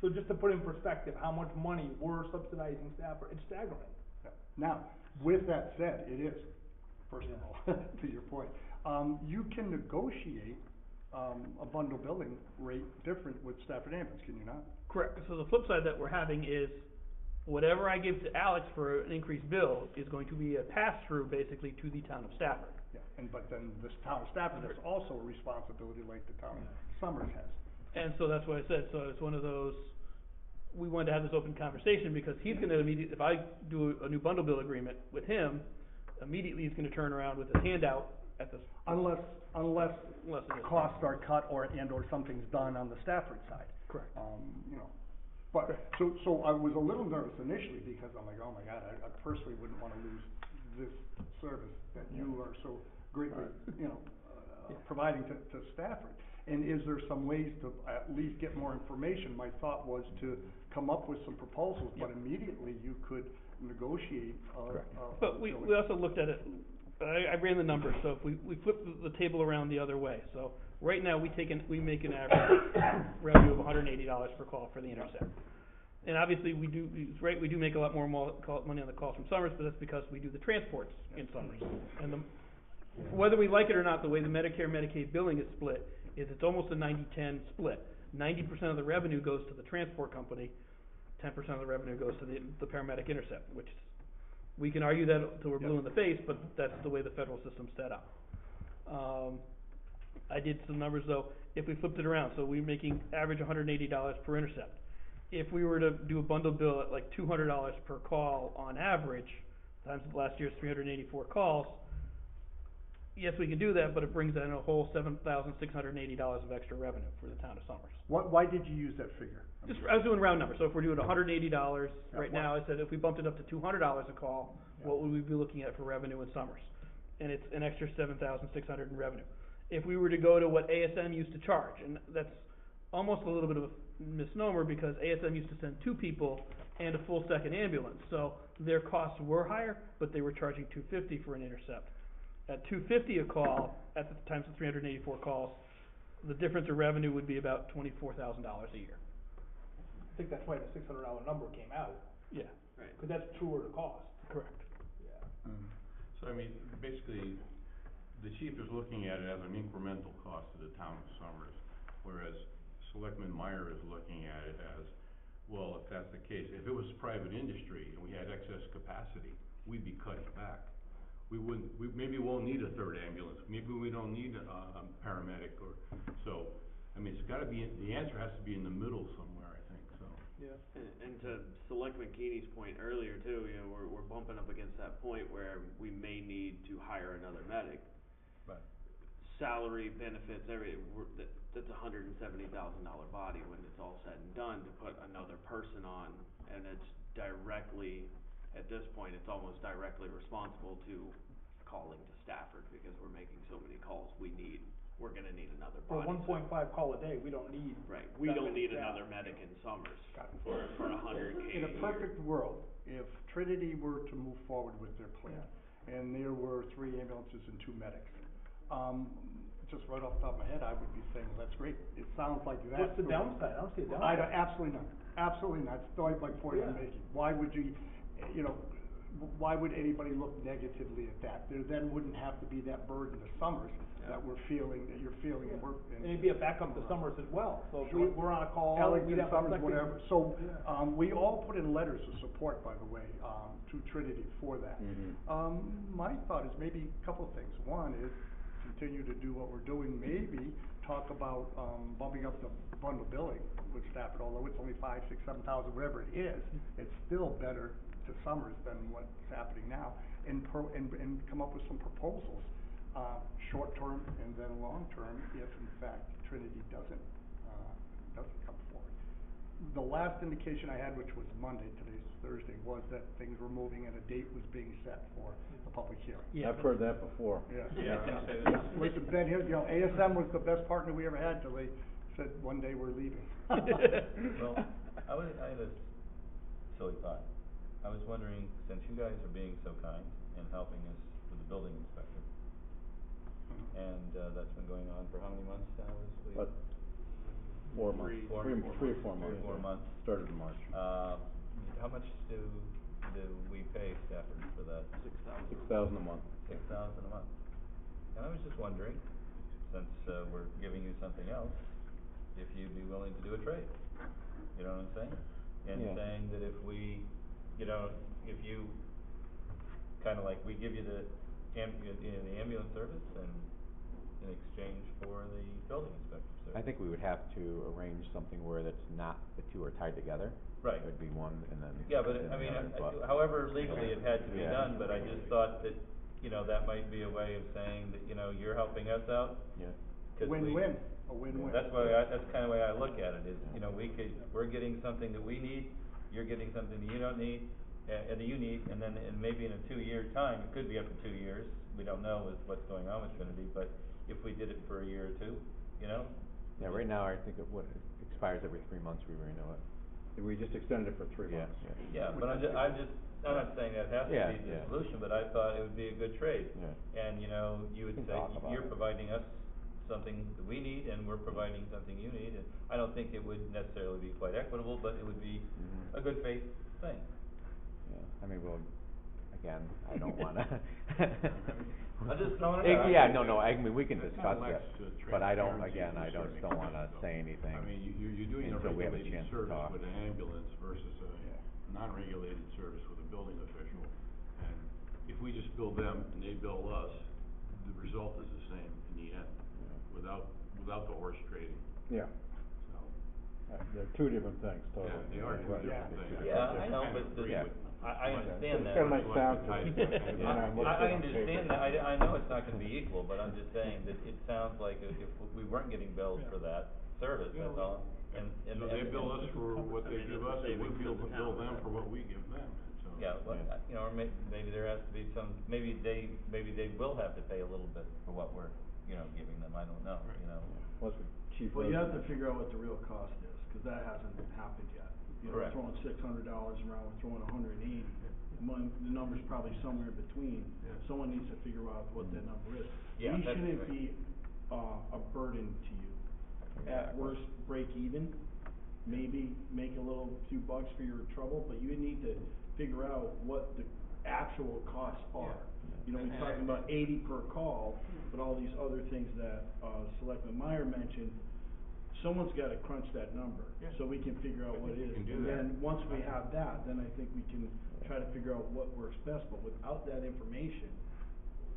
Speaker 6: So just to put in perspective how much money we're subsidizing Stafford, it's staggering.
Speaker 8: Yeah. Now, with that said, it is, first of all, to your point, you can negotiate, a bundle billing rate different with Stafford Ambulance, can you not?
Speaker 2: Correct, so the flip side that we're having is, whatever I give to Alex for an increased bill is going to be a pass-through basically to the town of Stafford.
Speaker 8: Yeah, but then this town of Stafford has also a responsibility like the town of Summers has.
Speaker 2: And so that's what I said, so it's one of those, we wanted to have this open conversation, because he's gonna immediately, if I do a new bundle bill agreement with him, immediately he's gonna turn around with his handout at the.
Speaker 8: Unless
Speaker 2: Unless it is.
Speaker 8: costs are cut or something's done on the Stafford side.
Speaker 2: Correct.
Speaker 8: But, so I was a little nervous initially, because I'm like, oh my God, I personally wouldn't wanna lose this service that you are so greatly, providing to Stafford. And is there some ways to at least get more information? My thought was to come up with some proposals, but immediately you could negotiate,
Speaker 2: But we also looked at it, I ran the numbers, so if we flip the table around the other way, so right now we make an average revenue of $180 per call for the intercept. And obviously we do make a lot more money on the calls from Summers, but that's because we do the transports in Summers. And whether we like it or not, the way the Medicare Medicaid billing is split is it's almost a 90-10 split. 90% of the revenue goes to the transport company, 10% of the revenue goes to the paramedic intercept, which we can argue that till we're blue in the face, but that's the way the federal system's set up. I did some numbers though, if we flipped it around, so we're making average $180 per intercept. If we were to do a bundle bill at like $200 per call on average, times last year's 384 calls, yes, we can do that, but it brings in a whole $7,680 of extra revenue for the town of Summers.
Speaker 8: Why did you use that figure?
Speaker 2: I was doing round numbers, so if we're doing $180
Speaker 8: Yeah,
Speaker 2: right now, I said if we bumped it up to $200 a call, what would we be looking at for revenue in Summers? And it's an extra $7,600 in revenue. If we were to go to what ASM used to charge, and that's almost a little bit of a misnomer, because ASM used to send 2 people and a full second ambulance, so their costs were higher, but they were charging $250 for an intercept. At $250 a call, at the times of 384 calls, the difference in revenue would be about $24,000 a year.
Speaker 6: I think that's why the $600 number came out,
Speaker 2: Yeah,
Speaker 10: Right.
Speaker 6: cause that's truer to cost.
Speaker 2: correct.
Speaker 6: Yeah.
Speaker 9: So I mean, basically, the chief is looking at it as an incremental cost to the town of Summers, whereas Selectman Meyer is looking at it as, well, if that's the case, if it was private industry and we had excess capacity, we'd be cutting back. We wouldn't, maybe we'll need a third ambulance, maybe we don't need a paramedic or, so, I mean, it's gotta be, the answer has to be in the middle somewhere, I think, so.
Speaker 6: Yeah.
Speaker 10: And to Selectman Keeney's point earlier too, you know, we're bumping up against that point where we may need to hire another medic.
Speaker 5: Right.
Speaker 10: Salary, benefits, that's $170,000 body when it's all said and done to put another person on, and it's directly, at this point, it's almost directly responsible to calling to Stafford, because we're making so many calls, we're gonna need another
Speaker 6: For
Speaker 10: body.
Speaker 6: 1.5 call a day, we don't need.
Speaker 10: Right, we
Speaker 6: that
Speaker 10: don't
Speaker 6: many
Speaker 10: need
Speaker 6: staff.
Speaker 10: another medic in Summers
Speaker 8: Got it.
Speaker 10: for $100K a
Speaker 8: In a
Speaker 10: year.
Speaker 8: perfect world, if Trinity were to move forward with their plan, and there were 3 ambulances and 2 medics, just right off the top of my head, I would be saying, that's great. It sounds like that's.
Speaker 6: What's the downside? I don't see a downside.
Speaker 8: Absolutely not, absolutely not. It's my point I'm
Speaker 6: Yeah.
Speaker 8: making. Why would you, why would anybody look negatively at that? There then wouldn't have to be that burden of Summers that we're feeling, that you're feeling, and we're.
Speaker 6: And it'd be a backup to Summers as well, so if
Speaker 8: Sure.
Speaker 6: we're on a call,
Speaker 8: Ellington,
Speaker 6: we'd have a
Speaker 8: Summers,
Speaker 6: second.
Speaker 8: whatever. So,
Speaker 6: Yeah.
Speaker 8: we all put in letters of support, by the way, to Trinity for that. My thought is maybe a couple of things. One is continue to do what we're doing, maybe talk about, bumping up the bundle billing with Stafford, although it's only 5, 6, 7,000, whatever it is, it's still better to Summers than what's happening now, and come up with some proposals, short term and then long term, if in fact Trinity doesn't come forward. The last indication I had, which was Monday, today's Thursday, was that things were moving and a date was being set for a public hearing.
Speaker 2: Yeah.
Speaker 1: I've heard that before.
Speaker 5: Yeah.
Speaker 8: Listen, Ben, here, ASM was the best partner we ever had till they said one day we're leaving.
Speaker 5: Well, I had a silly thought. I was wondering, since you guys are being so kind and helping us with the building inspector, and that's been going on for how many months now,
Speaker 1: But 4 months,
Speaker 10: Three-
Speaker 1: 3 or 4 months.
Speaker 5: 3 or 4 months.
Speaker 1: Started in March.
Speaker 5: How much do we pay Stafford for that?
Speaker 10: 6,000.
Speaker 1: 6,000 a month.
Speaker 5: 6,000 a month. And I was just wondering, since we're giving you something else, if you'd be willing to do a trade. You know what I'm saying? And
Speaker 3: Yeah.
Speaker 5: saying that if we, if you, kinda like, we give you the ambulance service and in exchange for the building inspector service.
Speaker 3: I think we would have to arrange something where that's not, the two are tied together.
Speaker 5: Right.
Speaker 3: It would be one and then.
Speaker 5: Yeah, but
Speaker 3: then
Speaker 5: I mean,
Speaker 3: the other, but-
Speaker 5: however legally it had to be
Speaker 3: Yeah.
Speaker 5: done, but I just thought that, that might be a way of saying that, you're helping us out.
Speaker 3: Yeah.
Speaker 5: 'Cause we-
Speaker 8: Win-win, a win-win.
Speaker 5: That's that's kinda the way I look at it, is, we're getting something that we need, you're getting something that you don't need, and that you need, and then, and maybe in a 2-year time, it could be up to 2 years, we don't know with what's going on with Trinity, but if we did it for a year or 2,
Speaker 3: Yeah, right now, I think it expires every 3 months, we renew it.
Speaker 1: We just extended it for 3
Speaker 3: Yeah,
Speaker 1: months.
Speaker 3: yeah.
Speaker 5: Yeah, but I'm not saying that has to
Speaker 3: Yeah,
Speaker 5: be the
Speaker 3: yeah.
Speaker 5: solution, but I thought it would be a good trade.
Speaker 3: Yeah.
Speaker 5: And, you would
Speaker 3: We can
Speaker 5: say,
Speaker 3: talk about
Speaker 5: you're
Speaker 3: it.
Speaker 5: providing us something that we need, and we're providing something you need, and I don't think it would necessarily be quite equitable, but it would be
Speaker 3: Mhm.
Speaker 5: a good faith thing.
Speaker 3: Yeah, I mean, well, again, I don't wanna.
Speaker 5: I just don't wanna-
Speaker 3: Yeah, no, I mean, we can
Speaker 9: That
Speaker 3: discuss
Speaker 9: lacks,
Speaker 3: it, but I don't,
Speaker 9: transparency
Speaker 3: again,
Speaker 9: to a
Speaker 3: I
Speaker 9: certain
Speaker 3: don't wanna
Speaker 9: extent, though.
Speaker 3: say anything.
Speaker 9: I mean, you're doing a
Speaker 3: until we have a
Speaker 9: regulated
Speaker 3: chance to
Speaker 9: service
Speaker 3: talk.
Speaker 9: with an ambulance versus a non-regulated service with a building official. And if we just bill them and they bill us, the result is the same in the end, without the horse trading,
Speaker 1: Yeah,
Speaker 9: so.
Speaker 1: they're 2 different things, totally.
Speaker 9: Yeah, they are two
Speaker 1: Right.
Speaker 9: different things.
Speaker 5: Yeah, I know,
Speaker 9: kind of
Speaker 5: but the-
Speaker 9: agree
Speaker 3: Yeah.
Speaker 9: with-
Speaker 5: I understand that.
Speaker 1: It's gotta make sound to
Speaker 9: Like
Speaker 1: it.
Speaker 9: the type-
Speaker 1: And
Speaker 3: Yeah.
Speaker 1: I looked
Speaker 5: I
Speaker 1: at it on
Speaker 5: understand
Speaker 1: paper.
Speaker 5: that, I know it's not gonna be equal, but I'm just saying that it sounds like if we weren't getting billed for that service, that's all. And
Speaker 9: They bill us for what they give us, and we bill them for what we give them, so.
Speaker 5: Yeah, well,
Speaker 3: Yeah.
Speaker 5: or maybe there has to be some, maybe they will have to pay a little bit for what we're, giving them, I don't know,
Speaker 1: Plus the chief.
Speaker 11: Well, you have to
Speaker 1: resident-
Speaker 11: figure out what the real cost is, 'cause that hasn't happened yet.
Speaker 5: Correct.
Speaker 11: We're throwing $600 around, we're throwing 180. The number's probably somewhere in between.
Speaker 9: Yeah.
Speaker 11: Someone needs to figure out what that number is.
Speaker 5: Yeah,
Speaker 11: We
Speaker 5: that's
Speaker 11: shouldn't
Speaker 5: right.
Speaker 11: be, a burden to you. at worst, break even, maybe make a little few bucks for your trouble, but you need to figure out what the actual costs are. You know, we're talking about 80 per call, but all these other things that, Selectman Meyer mentioned, someone's gotta crunch that number, so we can figure out what it is.
Speaker 9: can do
Speaker 11: And
Speaker 9: that.
Speaker 11: then, once we have that, then I think we can try to figure out what works best, but without that information,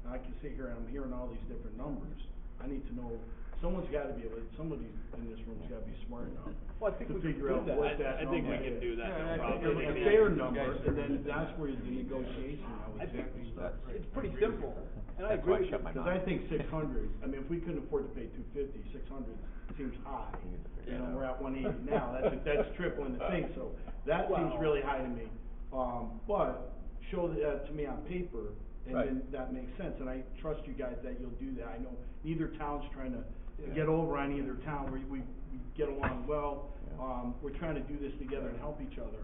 Speaker 11: I can sit here and I'm hearing all these different numbers. I need to know, someone's gotta be able, somebody in this room's gotta be smart enough
Speaker 6: Well, I think
Speaker 11: to
Speaker 6: we can
Speaker 11: figure
Speaker 6: do
Speaker 11: out
Speaker 6: that.
Speaker 11: what that
Speaker 10: I
Speaker 11: number is.
Speaker 10: think we can do that, no
Speaker 9: Yeah, I
Speaker 10: problem.
Speaker 9: think
Speaker 11: A
Speaker 9: we
Speaker 11: fair
Speaker 9: can-
Speaker 11: number,
Speaker 9: guys-
Speaker 11: and then that's where the negotiation, I would
Speaker 6: I
Speaker 11: think,
Speaker 6: think
Speaker 11: will start.
Speaker 6: it's pretty simple, and I
Speaker 3: That's
Speaker 6: agree
Speaker 3: why I
Speaker 6: with you.
Speaker 3: shut my
Speaker 11: Cause
Speaker 3: mouth.
Speaker 11: I think 600, I mean, if we couldn't afford to pay 250, 600 seems high.
Speaker 3: We need to figure
Speaker 11: You
Speaker 3: it
Speaker 11: know,
Speaker 3: out.
Speaker 11: we're at 180 now, that's tripling the thing, so that seems
Speaker 6: Well-
Speaker 11: really high to me. But show that to me on paper, and
Speaker 5: Right.
Speaker 11: then that makes sense, and I trust you guys that you'll do that. I know neither town's trying to get over on either town, we get along well.
Speaker 3: Yeah.
Speaker 11: We're trying to do this together and help each other.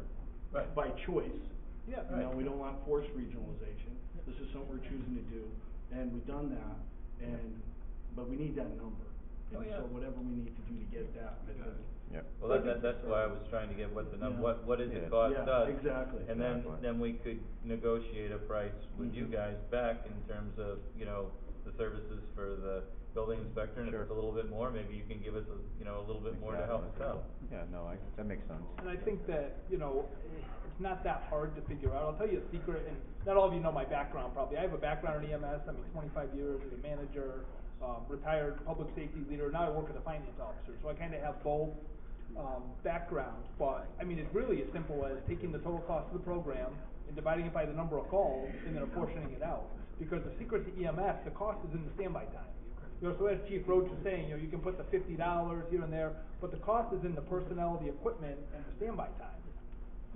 Speaker 5: Right.
Speaker 11: By choice.
Speaker 6: Yeah.
Speaker 11: You know, we don't want forced regionalization, this is something we're choosing to do, and we've done that, but we need that number.
Speaker 6: Oh,
Speaker 11: And
Speaker 6: yeah.
Speaker 11: so whatever we need to do to get that, I think.
Speaker 3: Yep.
Speaker 5: Well, that's why I was trying to get what the
Speaker 11: Yeah.
Speaker 5: what is
Speaker 3: Yeah.
Speaker 5: it cost
Speaker 11: Yeah,
Speaker 5: us?
Speaker 11: exactly.
Speaker 5: And then,
Speaker 3: Exactly.
Speaker 5: we could negotiate a price with you
Speaker 11: Mhm.
Speaker 5: guys back in terms of, the services for the building inspector, and if
Speaker 3: Sure.
Speaker 5: it's a little bit more, maybe you can give us a little bit more to help us out.
Speaker 3: Yeah, no, that makes sense.
Speaker 6: And I think that, it's not that hard to figure out. I'll tell you a secret, and not all of you know my background probably. I have a background in EMS, 25 years as a manager, retired public safety leader, now I work as a finance officer, so I kinda have both, backgrounds. But, I mean, it's really as simple as taking the total cost of the program and dividing it by the number of calls, and then apportioning it out. Because the secret to EMS, the cost is in the standby time. So as Chief Roach was saying, you can put the $50 here and there, but the cost is in the personnel, the equipment, and the standby time.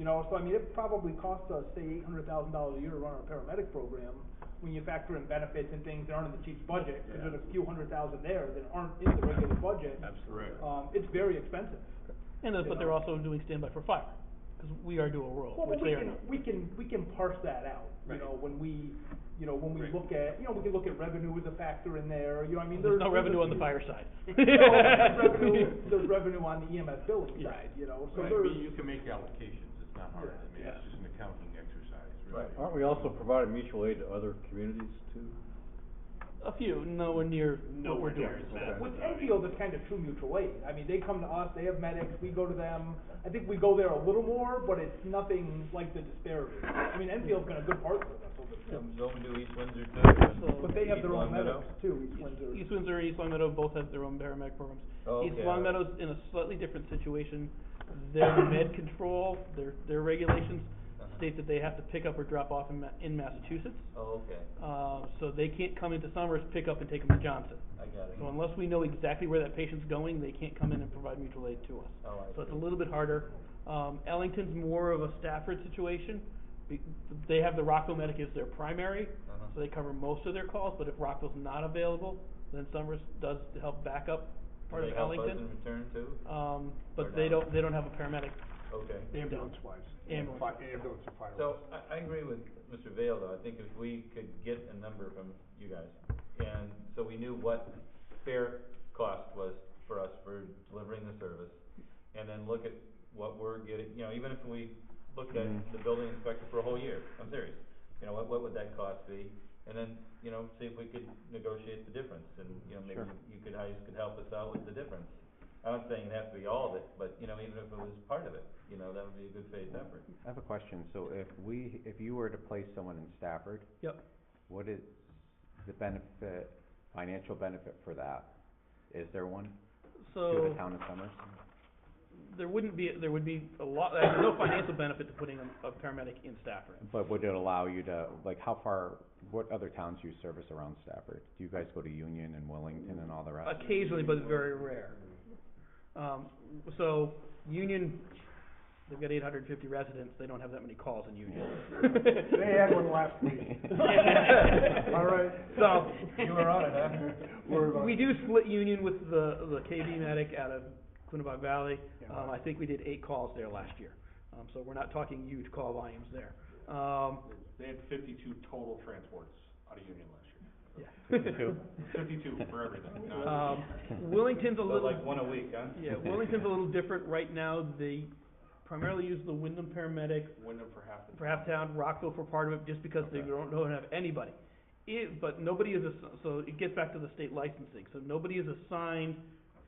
Speaker 6: So I mean, it probably costs us, say, $800,000 a year to run our paramedic program, when you factor in benefits and things that aren't in the chief's budget, because there's a few $100,000 there that aren't in the regular budget.
Speaker 9: Absolutely.
Speaker 6: It's very expensive.
Speaker 2: But they're also doing standby for fire, because we are dual role,
Speaker 6: Well,
Speaker 2: which
Speaker 6: but
Speaker 2: they are not.
Speaker 6: we can parse that out,
Speaker 10: Right.
Speaker 6: when we
Speaker 10: Right.
Speaker 6: look at, we can look at revenue as a factor in there, I mean,
Speaker 2: There's
Speaker 6: there's.
Speaker 2: no revenue
Speaker 6: a
Speaker 2: on the
Speaker 6: few-
Speaker 2: fire side.
Speaker 6: There's revenue on the EMS billing
Speaker 2: Yeah.
Speaker 6: side, so
Speaker 9: Right, I
Speaker 6: there's.
Speaker 9: mean, you can make allocations, it's not hard, I mean,
Speaker 2: Yeah.
Speaker 9: it's just an accounting exercise, really.
Speaker 5: Right.
Speaker 1: Aren't we also providing mutual aid to other communities too?
Speaker 2: A few, nowhere near what we're
Speaker 10: Nowhere
Speaker 2: doing.
Speaker 10: near as
Speaker 1: Okay.
Speaker 10: bad.
Speaker 6: With Enfield, it's kind of true mutual aid. I mean, they come to us, they have medics, we go to them. I think we go there a little more, but it's nothing like the disparity. I mean, Enfield's been a good partner with us over the years.
Speaker 5: Go and do East Windsor too.
Speaker 6: But they have their own
Speaker 5: East Long Meadow.
Speaker 6: medics too, East Windsor.
Speaker 2: East Windsor and East Long Meadow both have their own paramedic programs.
Speaker 5: Oh,
Speaker 2: East
Speaker 5: okay,
Speaker 2: Long
Speaker 5: alright.
Speaker 2: Meadow's in a slightly different situation. Their med control, their regulations state that they have to pick up or drop off in Massachusetts.
Speaker 5: Oh, okay,
Speaker 2: So they can't come into Summers, pick up and take them to Johnson.
Speaker 5: I got it.
Speaker 2: So unless we know exactly where that patient's going, they can't come in and provide mutual aid to us.
Speaker 5: Oh, I
Speaker 2: So it's a
Speaker 5: see.
Speaker 2: little bit harder. Ellington's more of a Stafford situation. They have the Rockville Medic as their primary,
Speaker 5: Uh-huh.
Speaker 2: so they cover most of their calls, but if Rockville's not available, then Summers does help back up part
Speaker 5: Do
Speaker 2: of
Speaker 5: they help us
Speaker 2: Ellington.
Speaker 5: in return too? Or
Speaker 2: But they
Speaker 5: not?
Speaker 2: don't have a paramedic.
Speaker 5: Okay.
Speaker 8: Ambulance-wise.
Speaker 2: Ambulance.
Speaker 8: Ambulance and fire.
Speaker 5: So, I agree with Mr. Vale though, I think if we could get a number from you guys, and so we knew what fair cost was for us for delivering the service, and then look at what we're getting, even if we looked at the building inspector for a whole year, I'm serious, what would that cost be? And then, see if we could negotiate the difference, and, maybe
Speaker 3: Sure.
Speaker 5: you could help us out with the difference. I'm not saying it has to be all of it, but, even if it was part of it, that would be a good faith effort.
Speaker 3: I have a question, so if you were to place someone in Stafford,
Speaker 2: Yep.
Speaker 3: what is the financial benefit for that? Is there one to the
Speaker 2: So
Speaker 3: town of Summers?
Speaker 2: there would be there's no financial benefit to putting a paramedic in Stafford.
Speaker 3: But would it allow you to, what other towns do you service around Stafford? Do you guys go to Union and Wellington and all the rest?
Speaker 2: Occasionally, but very rare. So Union, they've got 850 residents, they don't have that many calls in Union.
Speaker 8: They had one last week. All right.
Speaker 2: So.
Speaker 5: You were on it, huh?
Speaker 8: Worry about
Speaker 2: We
Speaker 8: it.
Speaker 2: do split Union with the KB medic out of Quinebaug Valley.
Speaker 8: Yeah.
Speaker 2: I think we did 8 calls there last year. So we're not talking huge call volumes there.
Speaker 4: They had 52 total transports out of Union last year.
Speaker 2: Yeah.
Speaker 3: 52?
Speaker 4: 52 for everything, not.
Speaker 2: Wellington's a
Speaker 5: So
Speaker 2: little.
Speaker 5: like one a week, huh?
Speaker 2: Yeah, Wellington's a little different. Right now, they primarily use the Wyndham paramedic
Speaker 4: Wyndham for half the.
Speaker 2: for half town, Rockville for part of it, just because they
Speaker 3: Okay.
Speaker 2: don't have anybody. But nobody is, so it gets back to the state licensing, so nobody is assigned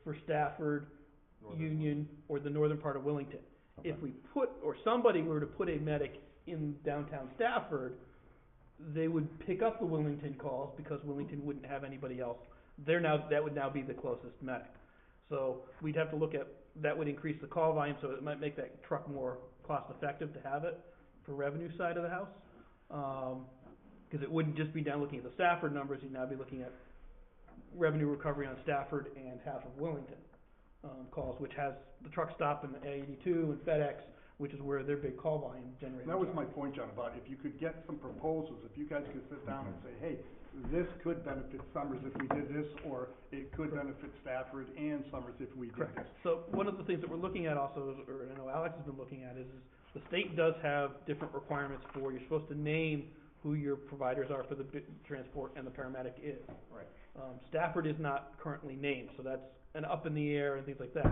Speaker 2: for Stafford,
Speaker 4: Northern
Speaker 2: Union, or the northern part of Wellington. If
Speaker 3: Okay.
Speaker 2: we put, or somebody were to put a medic in downtown Stafford, they would pick up the Wellington calls, because Wellington wouldn't have anybody else. That would now be the closest medic. So we'd have to look at, that would increase the call volume, so it might make that truck more cost effective to have it for revenue side of the house. Cause it wouldn't just be down looking at the Stafford numbers, you'd now be looking at revenue recovery on Stafford and half of Wellington, calls, which has the truck stop in the A82 and FedEx, which is where their big call volume generated.
Speaker 8: That was my point, John, about if you could get some proposals, if you guys could sit down and say, hey, this could benefit Summers if we did this, or it could benefit Stafford and Summers if we did
Speaker 2: Correct.
Speaker 8: this.
Speaker 2: So one of the things that we're looking at also, or I know Alex has been looking at, is the state does have different requirements for, you're supposed to name who your providers are for the transport and the paramedic is.
Speaker 4: Right.
Speaker 2: Stafford is not currently named, so that's an up in the air and things like that.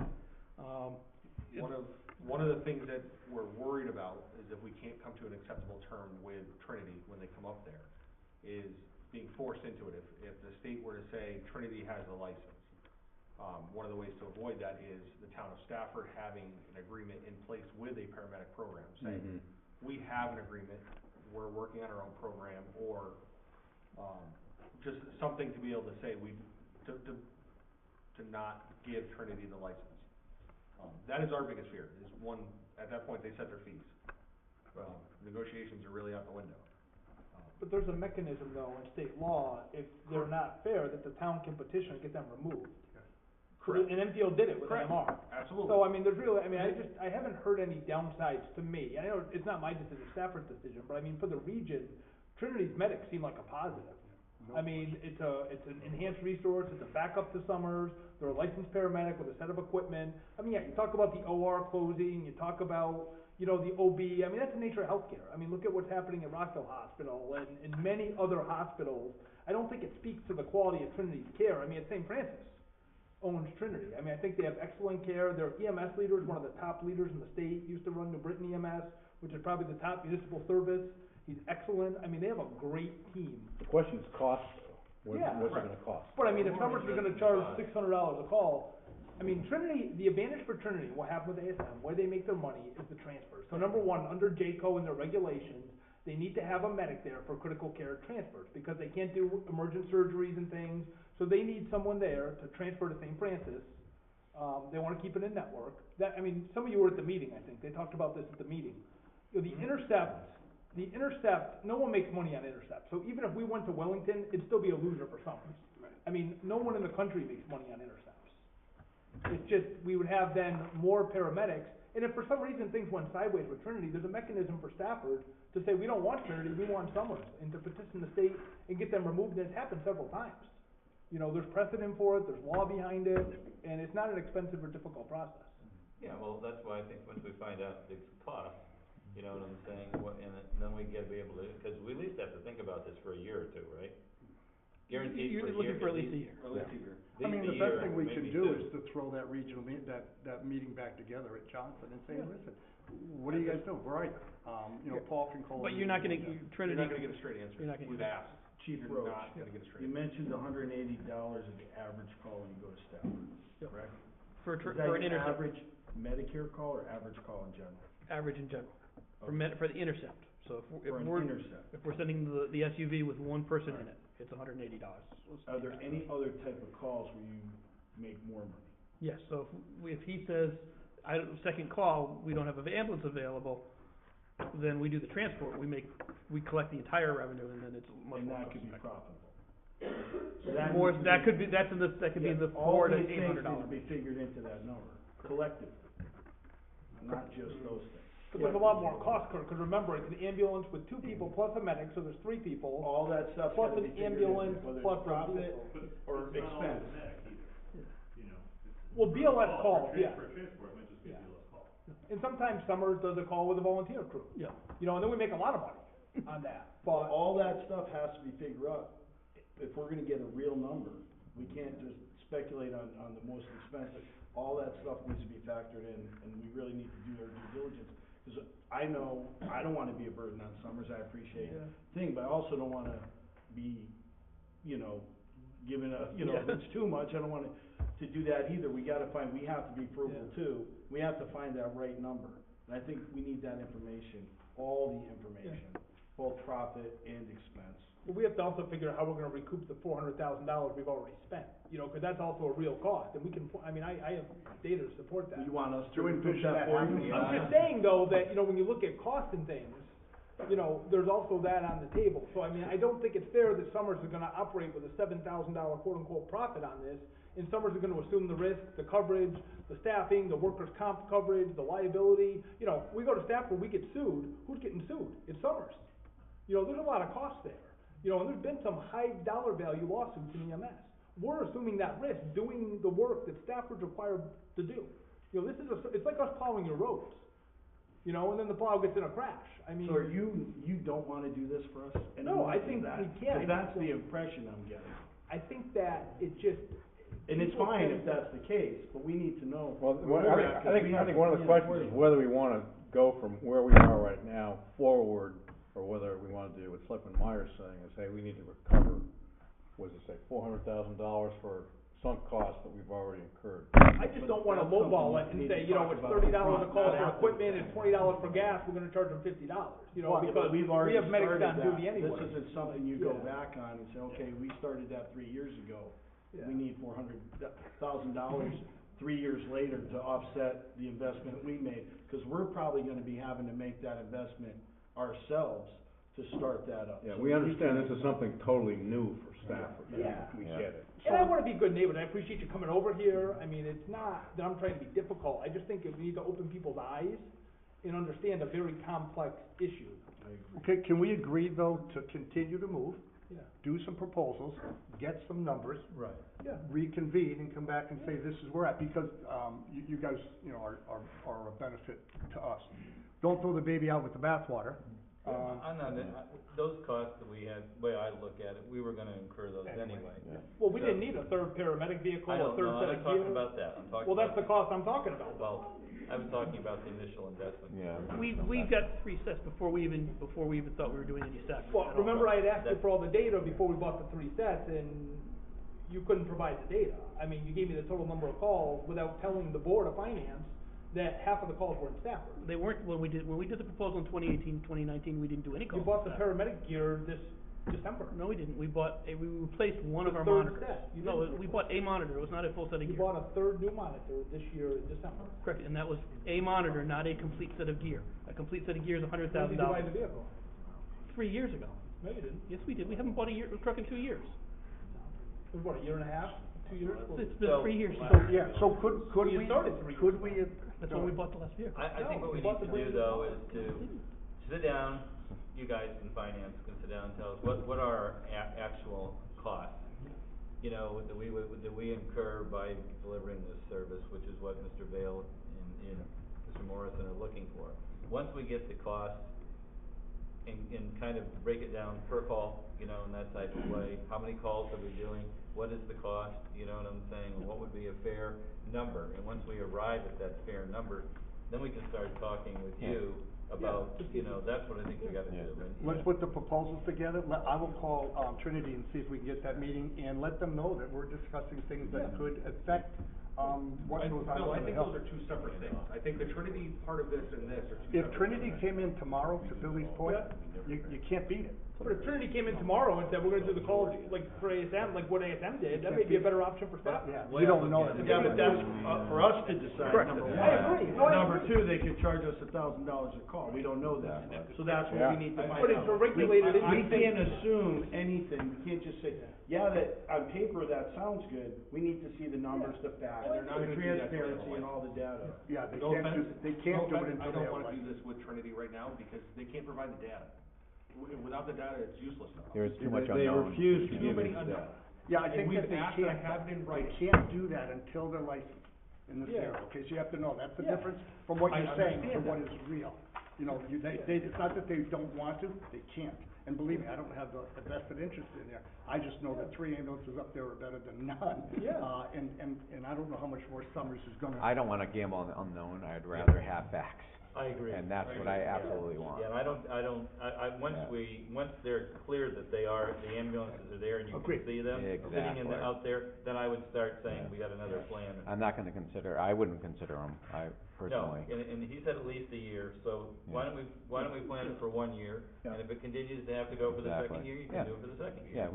Speaker 4: One of the things that we're worried about is if we can't come to an acceptable term with Trinity when they come up there, is being forced into it. If the state were to say Trinity has a license, one of the ways to avoid that is the town of Stafford having an agreement in place with a paramedic program, saying, we have an agreement, we're working on our own program, or, just something to be able to say, to not give Trinity the license. That is our biggest fear, is one, at that point, they set their fees. Negotiations are really out the window.
Speaker 6: But there's a mechanism though in state law, if they're not fair, that the town can petition and get them removed.
Speaker 4: Correct.
Speaker 6: And Enfield did it with
Speaker 4: Correct.
Speaker 6: MR.
Speaker 4: Absolutely.
Speaker 6: So, I mean, there's really, I haven't heard any downsides to me. I know it's not my decision, Stafford's decision, but I mean, for the region, Trinity's medics seem like a positive. I mean, it's an enhanced resource, it's a backup to Summers, they're a licensed paramedic with a set of equipment. I mean, yeah, you talk about the OR closing, you talk about, you know, the OB, I mean, that's the nature of healthcare. I mean, look at what's happening at Rockville Hospital and many other hospitals. I don't think it speaks to the quality of Trinity's care. I mean, at St. Francis owns Trinity. I mean, I think they have excellent care. Their EMS leader is one of the top leaders in the state, used to run New Britain EMS, which is probably the top municipal service. He's excellent. I mean, they have a great team.
Speaker 1: The question is cost, though.
Speaker 6: Yeah.
Speaker 1: What's it gonna cost?
Speaker 6: But I mean, if Summers is gonna charge $600 a call, I mean, Trinity, the advantage for Trinity, what happened with ASM, where they make their money is the transfers. So number one, under JCO and their regulations, they need to have a medic there for critical care transfers, because they can't do emergent surgeries and things, so they need someone there to transfer to St. Francis. They wanna keep it in network. That, I mean, some of you were at the meeting, I think, they talked about this at the meeting. You know, the Intercept, no one makes money on Intercept, so even if we went to Wellington, it'd still be a loser for Summers. I mean, no one in the country makes money on Intercepts. It's just, we would have then more paramedics, and if for some reason things went sideways with Trinity, there's a mechanism for Stafford to say, we don't want Trinity, we want Summers, and to petition the state and get them removed, and it's happened several times. You know, there's precedent for it, there's law behind it, and it's not an expensive or difficult process.
Speaker 5: Yeah, well, that's why I think once we find out the cost, you know what I'm saying, and then we gotta be able to, cause we at least have to think about this for a year or two, right? Guaranteed
Speaker 2: You're
Speaker 5: for a year.
Speaker 2: looking for at least a year.
Speaker 4: At least a year.
Speaker 8: I mean, the
Speaker 5: year,
Speaker 8: best thing we can
Speaker 5: maybe
Speaker 8: do
Speaker 5: two.
Speaker 8: is to throw that regional that meeting back together at Johnson and say, listen, what do you guys do? Where are you? You know, Paul can call.
Speaker 2: But you're not gonna, Trinity.
Speaker 4: You're not gonna get a straight answer.
Speaker 2: You're not gonna
Speaker 4: We've
Speaker 2: get-
Speaker 4: asked.
Speaker 11: Chief
Speaker 4: You're
Speaker 11: Roach,
Speaker 4: not gonna get a straight
Speaker 11: you
Speaker 4: answer.
Speaker 11: mentioned $180 is the average call when you go to Stafford,
Speaker 2: Yep.
Speaker 11: correct?
Speaker 2: For
Speaker 11: Is that
Speaker 2: an
Speaker 11: your
Speaker 2: Intercept,
Speaker 11: average Medicare call or average call in general?
Speaker 2: average in general,
Speaker 11: Okay.
Speaker 2: for the Intercept. So
Speaker 11: For an Intercept.
Speaker 2: if we're sending the SUV with one person in it, it's $180.
Speaker 11: Are there any other type of calls where you make more money?
Speaker 2: Yes, so if he says, second call, we don't have an ambulance available, then we do the transport, we collect the entire revenue, and then it's much
Speaker 11: And
Speaker 2: more
Speaker 11: that could be
Speaker 2: cost-effective.
Speaker 11: profitable. So that
Speaker 2: More,
Speaker 11: needs to
Speaker 2: that
Speaker 11: be-
Speaker 2: could be, that could be in the
Speaker 11: all
Speaker 2: $400 to
Speaker 11: these things
Speaker 2: $800
Speaker 11: need to be figured into that number, collectively, not just those things.
Speaker 6: But there's a lot more cost, Kurt, cause remember, it's an ambulance with two people plus a medic, so there's three people.
Speaker 11: All that stuff's
Speaker 6: Plus
Speaker 11: gotta
Speaker 6: an
Speaker 11: be figured
Speaker 6: ambulance,
Speaker 11: in, whether
Speaker 6: plus
Speaker 11: it's
Speaker 6: a
Speaker 11: profit
Speaker 6: vehicle.
Speaker 11: or expense.
Speaker 6: Well, BLS calls, yeah.
Speaker 9: transport, it might just
Speaker 6: be a
Speaker 9: BLS call.
Speaker 6: And sometimes Summers does a call with a volunteer crew.
Speaker 2: Yeah.
Speaker 6: You know, and then we make a lot of money on that,
Speaker 11: But
Speaker 6: but,
Speaker 11: all that stuff has to be figured out if we're gonna get a real number, we can't just speculate on the most expensive. All that stuff needs to be factored in, and we really need to do our due diligence. Cause I know, I don't wanna be a burden on Summers, I appreciate thing, but I also don't wanna be, you know, giving a, you know, if it's too much, I don't wanna, to do that either. We have to be frugal too. We have to find that right number. And I think we need that information, all the information, both profit and expense.
Speaker 6: Well, we have to also figure out how we're gonna recoup the $400,000 we've already spent, you know, cause that's also a real cost, and we can, I mean, I have data to support that.
Speaker 11: You want us to
Speaker 8: Do we
Speaker 11: recoup
Speaker 8: envision
Speaker 11: that
Speaker 8: that
Speaker 11: for
Speaker 8: happening?
Speaker 11: you?
Speaker 6: I'm just saying though, that, you know, when you look at costs and things, you know, there's also that on the table. So I mean, I don't think it's fair that Summers is gonna operate with a $7,000 quote-unquote profit on this, and Summers are gonna assume the risk, the coverage, the staffing, the workers' comp coverage, the liability. You know, we go to Stafford, we get sued, who's getting sued? It's Summers. You know, there's a lot of costs there. You know, and there's been some high dollar value lawsuits in EMS. We're assuming that risk, doing the work that Stafford's required to do. You know, this is it's like us plowing your roads. You know, and then the plow gets in a crash. I mean.
Speaker 11: So you don't wanna do this for us?
Speaker 6: No, I think we can.
Speaker 11: Cause that's the impression I'm getting.
Speaker 6: I think that it just.
Speaker 11: And it's fine if that's the case, but we need to know.
Speaker 1: Well,
Speaker 11: where we're at, 'cause we
Speaker 1: I
Speaker 11: have
Speaker 1: think
Speaker 11: to
Speaker 1: one of the
Speaker 11: plan
Speaker 1: questions is
Speaker 11: accordingly.
Speaker 1: whether we wanna go from where we are right now forward, or whether we wanna do what Selectman Meyer's saying, is, hey, we need to recover, what does it say, $400,000 for sunk costs that we've already incurred.
Speaker 6: I just don't wanna lowball it and say, you know, it's $30 a call for equipment, it's $20 for gas, we're gonna charge them $50, you know,
Speaker 11: Well,
Speaker 6: because
Speaker 11: we've
Speaker 6: we
Speaker 11: already
Speaker 6: have medics
Speaker 11: started
Speaker 6: on
Speaker 11: that.
Speaker 6: duty anyway.
Speaker 11: This isn't something you go
Speaker 6: Yeah.
Speaker 11: back on and say, okay, we started that 3 years ago.
Speaker 6: Yeah.
Speaker 11: We need $400,000 3 years later to offset the investment we made. Cause we're probably gonna be having to make that investment ourselves to start that up.
Speaker 1: Yeah,
Speaker 11: So
Speaker 1: we understand
Speaker 11: can-
Speaker 1: this is something totally new for Stafford.
Speaker 6: Yeah.
Speaker 1: We
Speaker 3: Yeah.
Speaker 1: get it.
Speaker 6: And I wanna be good neighbors, I appreciate you coming over here, I mean, it's not that I'm trying to be difficult, I just think that we need to open people's eyes and understand a very complex issue.
Speaker 11: I agree.
Speaker 8: Okay, can we agree though to continue to move,
Speaker 6: Yeah.
Speaker 8: do some proposals, get some numbers,
Speaker 11: Right.
Speaker 6: Yeah.
Speaker 8: reconvene and come back and say, this is where we're at, because, you guys, you know, are a benefit to us. Don't throw the baby out with the bathwater.
Speaker 5: I'm not, those costs that we had, the way I look at it, we were gonna incur those anyway.
Speaker 3: Yeah.
Speaker 6: Well, we didn't need a third paramedic vehicle,
Speaker 5: I
Speaker 6: a
Speaker 5: don't
Speaker 6: third
Speaker 5: know,
Speaker 6: set
Speaker 5: I'm
Speaker 6: of
Speaker 5: not
Speaker 6: gear.
Speaker 5: talking about that, I'm talking
Speaker 6: Well, that's the
Speaker 5: about,
Speaker 6: cost I'm talking about.
Speaker 5: well, I was talking about the initial investment.
Speaker 3: Yeah.
Speaker 2: We got 3 sets before we even thought we were doing any sets.
Speaker 6: Well,
Speaker 2: at all.
Speaker 6: remember I had asked you for all the data before we bought the 3 sets, and you couldn't provide the data. I mean, you gave me the total number of calls without telling the Board of Finance that half of the calls were in Stafford.
Speaker 2: They weren't, when we did the proposal in 2018, 2019, we didn't do any calls.
Speaker 6: You bought the
Speaker 2: to Stafford.
Speaker 6: paramedic gear this December.
Speaker 2: No, we didn't. We replaced one of
Speaker 6: The
Speaker 2: our
Speaker 6: third
Speaker 2: monitors.
Speaker 6: set. You
Speaker 2: No,
Speaker 6: didn't
Speaker 2: we bought a monitor. It was not a full set of
Speaker 6: You
Speaker 2: gear.
Speaker 6: bought a third new monitor this year in December.
Speaker 2: Correct, and that was a monitor, not a complete set of gear. A complete set of gear is
Speaker 6: When
Speaker 2: $100,000.
Speaker 6: did you buy the vehicle?
Speaker 2: 3 years ago.
Speaker 6: No, you didn't.
Speaker 2: Yes, we did. We haven't bought a truck in 2 years.
Speaker 6: It was what, a year and a half, 2 years?
Speaker 2: It's been
Speaker 5: So-
Speaker 2: 3 years.
Speaker 8: So, yeah, so could
Speaker 6: You
Speaker 8: we,
Speaker 6: started 3 years
Speaker 8: could we?
Speaker 6: ago.
Speaker 2: That's when we bought the last vehicle.
Speaker 5: I think
Speaker 6: No,
Speaker 5: what we
Speaker 6: you bought
Speaker 5: need
Speaker 6: the
Speaker 5: to do
Speaker 6: brand
Speaker 5: though
Speaker 6: new
Speaker 5: is to sit down, you guys in finance can sit down and tell us what are our actual costs? You know, that we incur by delivering this service, which is what Mr. Vale and Mr. Morrison are looking for. Once we get the cost and kind of break it down per call, you know, in that type of way, how many calls are we doing? What is the cost, you know what I'm saying, and what would be a fair number? And once we arrive at that fair number, then we can start talking with you about, you know, that's what I think we gotta do. And,
Speaker 8: Let's put the proposals together. I will call, Trinity and see if we can get that meeting and let them know that we're discussing things that could affect, what goes on
Speaker 4: Bill, I
Speaker 8: in the
Speaker 4: think
Speaker 8: health.
Speaker 4: those are two separate things. I think the Trinity part of this and this are two
Speaker 8: If
Speaker 4: separate
Speaker 8: Trinity
Speaker 4: things.
Speaker 8: came in tomorrow, to Billy's point, you can't beat it.
Speaker 6: But if Trinity came in tomorrow and said, we're gonna do the calls like for ASM, like what ASM did, that may be a better option for staff.
Speaker 8: Yeah,
Speaker 5: Well,
Speaker 8: you don't know.
Speaker 5: yeah,
Speaker 8: that.
Speaker 11: Yeah, but that's, for us to decide,
Speaker 2: Correct.
Speaker 11: number one.
Speaker 6: I agree. No, I
Speaker 11: Number
Speaker 6: agree.
Speaker 11: two, they could charge us $1,000 a call, we don't know that. So that's what we need to find out.
Speaker 6: But it's a regulated
Speaker 11: We
Speaker 6: industry.
Speaker 11: can't assume anything, we can't just say, yeah, that, on paper, that sounds good, we need to see the numbers, the facts,
Speaker 4: They're not
Speaker 11: the
Speaker 4: gonna do that to
Speaker 11: transparency
Speaker 4: everyone.
Speaker 11: and all the data.
Speaker 8: Yeah, they
Speaker 4: No
Speaker 8: can't do,
Speaker 4: offense-
Speaker 8: they can't do
Speaker 4: no
Speaker 8: it
Speaker 4: offense,
Speaker 8: until
Speaker 4: I
Speaker 8: they
Speaker 4: don't
Speaker 8: have
Speaker 4: wanna do
Speaker 8: license.
Speaker 4: this with Trinity right now because they can't provide the data. Without the data, it's useless to us.
Speaker 3: There's too much
Speaker 1: They
Speaker 3: unknown.
Speaker 1: refuse to
Speaker 4: Too
Speaker 1: give
Speaker 4: many
Speaker 1: us
Speaker 4: unknowns.
Speaker 1: that.
Speaker 8: Yeah, I
Speaker 4: And
Speaker 8: think
Speaker 4: we've
Speaker 8: that they
Speaker 4: asked, and I
Speaker 8: can't,
Speaker 4: have it in
Speaker 8: they
Speaker 4: writing.
Speaker 8: can't do that until they're licensed in this
Speaker 6: Yeah.
Speaker 8: area, okay, so you have to know, that's the
Speaker 6: Yeah.
Speaker 8: difference from what
Speaker 4: I
Speaker 8: you're saying to
Speaker 4: understand
Speaker 8: what
Speaker 4: that.
Speaker 8: is real. You know, they, it's not that they don't want to, they can't. and believe me, I don't have the vested interest in there. I just know that 3 ambulances up there are better than none.
Speaker 6: Yeah.
Speaker 8: And I don't know how much more Summers is gonna.
Speaker 3: I don't wanna gamble on the unknown, I'd rather have facts.
Speaker 5: I agree.
Speaker 3: And that's what I absolutely want.
Speaker 5: Yeah, and once
Speaker 3: Yeah.
Speaker 5: once they're clear that the ambulances are there and you can
Speaker 8: Agreed.
Speaker 5: see them sitting
Speaker 3: Exactly.
Speaker 5: out there, then I would start saying,
Speaker 3: Yeah.
Speaker 5: we got another plan.
Speaker 3: I'm not gonna I wouldn't consider them, personally.
Speaker 5: No, and he said at least a year, so why don't we plan it for 1 year?
Speaker 1: Yeah.
Speaker 5: And if it continues to have to go for the second
Speaker 3: Exactly.
Speaker 5: year, you
Speaker 3: Yeah.
Speaker 5: can do it for the second year.
Speaker 3: Yeah,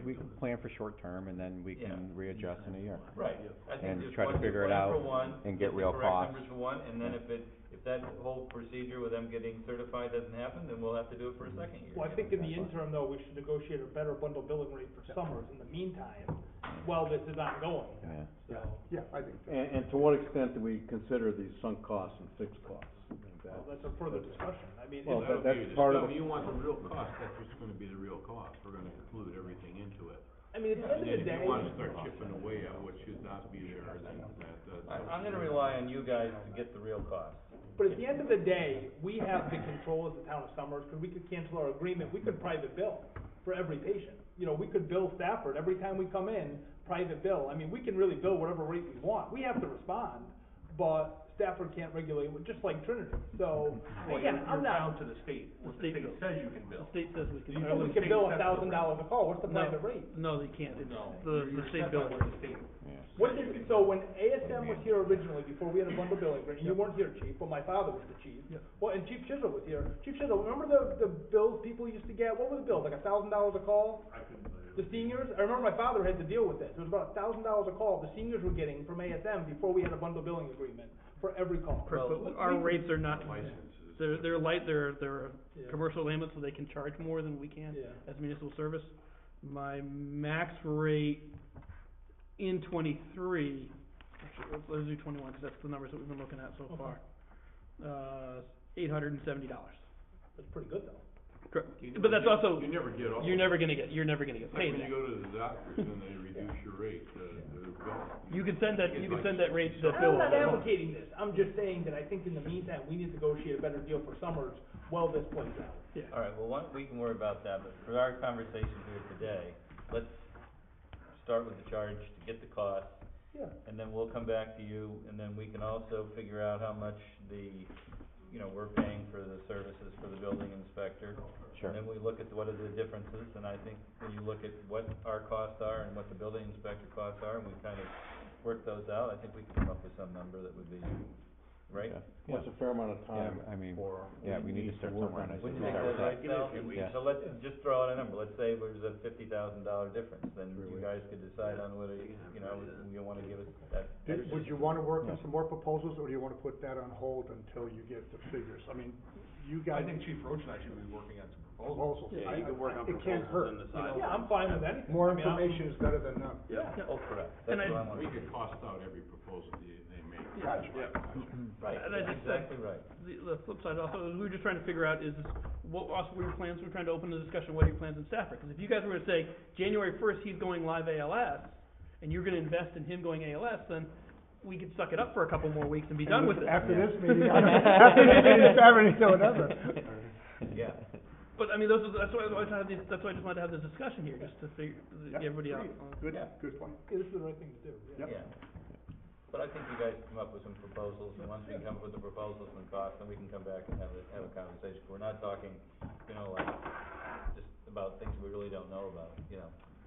Speaker 3: we can plan for short term and then we can readjust in a year.
Speaker 5: Right, I think
Speaker 3: And
Speaker 5: just
Speaker 3: try to
Speaker 5: once you
Speaker 3: figure it
Speaker 5: plan
Speaker 3: out
Speaker 5: for one,
Speaker 3: and
Speaker 5: get
Speaker 3: get
Speaker 5: the
Speaker 3: real
Speaker 5: correct
Speaker 3: costs.
Speaker 5: numbers for one, and then
Speaker 3: Yeah.
Speaker 5: if that whole procedure with them getting certified doesn't happen, then we'll have to do it for a second year.
Speaker 6: Well, I think in the interim though, we should negotiate a better bundle billing rate for Summers in the meantime, while this is ongoing,
Speaker 3: Yeah.
Speaker 6: so.
Speaker 8: Yeah, I think so.
Speaker 1: And to what extent do we consider these sunk costs and fixed costs? I think
Speaker 6: Well, that's a further discussion, I mean,
Speaker 1: Well,
Speaker 6: it's-
Speaker 1: that's part of
Speaker 9: If
Speaker 1: the-
Speaker 9: you want the real cost, that's what's gonna be the real cost, we're gonna include everything into it.
Speaker 6: I mean, at the end
Speaker 9: And
Speaker 6: of
Speaker 9: then
Speaker 6: the
Speaker 9: if
Speaker 6: day.
Speaker 9: you wanna start chipping away at what should not be there, then
Speaker 5: I'm gonna rely on you guys to get the real cost.
Speaker 6: But at the end of the day, we have the control as the town of Summers, because we could cancel our agreement, we could private bill for every patient. You know, we could bill Stafford every time we come in, private bill. I mean, we can really bill whatever rate we want. We have to respond, but Stafford can't regulate, just like Trinity. So, again, I'm
Speaker 4: You're bound
Speaker 6: not,
Speaker 4: to the state, what the
Speaker 2: state
Speaker 4: state
Speaker 2: bill.
Speaker 4: says you can
Speaker 2: The
Speaker 4: bill.
Speaker 2: state says we can.
Speaker 6: you we can bill $1,000 a call, what's the
Speaker 2: No,
Speaker 6: private rate?
Speaker 2: no, they can't, it's
Speaker 4: No,
Speaker 2: the
Speaker 4: you're
Speaker 2: state
Speaker 4: set
Speaker 2: bill.
Speaker 4: by what the state.
Speaker 6: What did, so when ASM was here originally, before we had a bundle billing agreement, you weren't here, chief, but my father was the chief.
Speaker 2: Yep.
Speaker 6: Well, and Chief Chisholm was here. Chief Chisholm, remember the bills people used to get? What were the bills, like $1,000 a call?
Speaker 4: I couldn't tell you.
Speaker 6: The seniors, I remember my father had to deal with this. It was about $1,000 a call the seniors were getting from ASM before we had a bundle billing agreement for every call.
Speaker 2: Correct,
Speaker 5: Well,
Speaker 2: but our rates are not,
Speaker 9: licenses.
Speaker 2: they're light, they're
Speaker 6: Yeah.
Speaker 2: commercial ambulance, so they can charge more than we can
Speaker 6: Yeah.
Speaker 2: as municipal service. My max rate in '23, actually, let's do '21, cause that's the numbers that we've been looking at so
Speaker 6: Okay.
Speaker 2: far. $870.
Speaker 6: That's pretty good though.
Speaker 2: Correct,
Speaker 9: You
Speaker 2: but that's
Speaker 9: never get-
Speaker 2: also,
Speaker 9: You never get all.
Speaker 2: you're never gonna get
Speaker 9: It's like
Speaker 2: paid
Speaker 9: when
Speaker 2: that.
Speaker 9: you go to the doctors and they reduce your rate, the bill.
Speaker 2: You can send that rate to
Speaker 6: I'm
Speaker 2: Phil.
Speaker 6: not advocating this. I'm just saying that I think in the meantime, we need to negotiate a better deal for Summers while this plays out.
Speaker 2: Yeah.
Speaker 5: All right, well, we can worry about that, but for our conversation here today, let's start with the charge to get the cost,
Speaker 6: Yeah.
Speaker 5: and then we'll come back to you, and then we can also figure out how much we're paying for the services for the building inspector.
Speaker 3: Sure.
Speaker 5: And then we look at what are the differences, and I think when you look at what our costs are and what the building inspector costs are, and we kind of work those out, I think we can come up with some number that would be, right?
Speaker 3: Okay.
Speaker 1: What's a fair amount of time
Speaker 3: I mean,
Speaker 1: for?
Speaker 3: we need to start
Speaker 1: work
Speaker 3: somewhere,
Speaker 1: on
Speaker 3: and I
Speaker 1: it?
Speaker 5: Wouldn't
Speaker 3: think
Speaker 5: you
Speaker 3: we
Speaker 5: make
Speaker 3: start
Speaker 5: that
Speaker 3: with
Speaker 5: right,
Speaker 3: that.
Speaker 5: Sal?
Speaker 3: Yeah.
Speaker 5: So let's just throw out a number, let's say there's a $50,000 difference, then
Speaker 1: 3
Speaker 5: you
Speaker 1: weeks.
Speaker 5: guys could decide on whether, you wanna give us that.
Speaker 8: Would you wanna work on some more proposals, or do you wanna put that on hold until you get the figures? I mean, you
Speaker 4: I
Speaker 8: guys.
Speaker 4: think Chief Roach and I should be working on some proposals.
Speaker 8: Proposals.
Speaker 2: Yeah,
Speaker 10: you can work on
Speaker 8: It can't
Speaker 10: proposals
Speaker 8: hurt,
Speaker 10: on the
Speaker 8: you
Speaker 10: side.
Speaker 8: know.
Speaker 6: Yeah, I'm fine with anything.
Speaker 8: More
Speaker 6: I mean, I'm-
Speaker 8: information is better than none.
Speaker 6: Yeah.
Speaker 5: Oh, correct,
Speaker 2: And
Speaker 5: that's
Speaker 2: I-
Speaker 5: what I want.
Speaker 9: We could cost out every proposal they make.
Speaker 8: Gotcha.
Speaker 5: Right,
Speaker 2: And I
Speaker 5: that's
Speaker 2: just said,
Speaker 5: exactly right.
Speaker 2: the flip side also, is we were just trying to figure out is, what also were your plans, we're trying to open the discussion, what are your plans in Stafford? Because if you guys were to say, January 1st, he's going live ALS, and you're gonna invest in him going ALS, then we could suck it up for a couple more weeks and be done with it.
Speaker 8: After this meeting, after this meeting, Saturday, so whatever.
Speaker 5: Yeah.
Speaker 2: But, I mean, that's why I just wanted to have this discussion here, just to figure,
Speaker 8: Yeah,
Speaker 2: get everybody out.
Speaker 8: Good,
Speaker 5: Yeah.
Speaker 8: good point.
Speaker 6: Yeah, this is the right thing to do, yeah.
Speaker 8: Yep.
Speaker 5: Yeah. But I think you guys come up with some proposals, and once we come up with the proposals and costs, then we can come back and have a conversation. We're not talking, like, just about things we really don't know about, in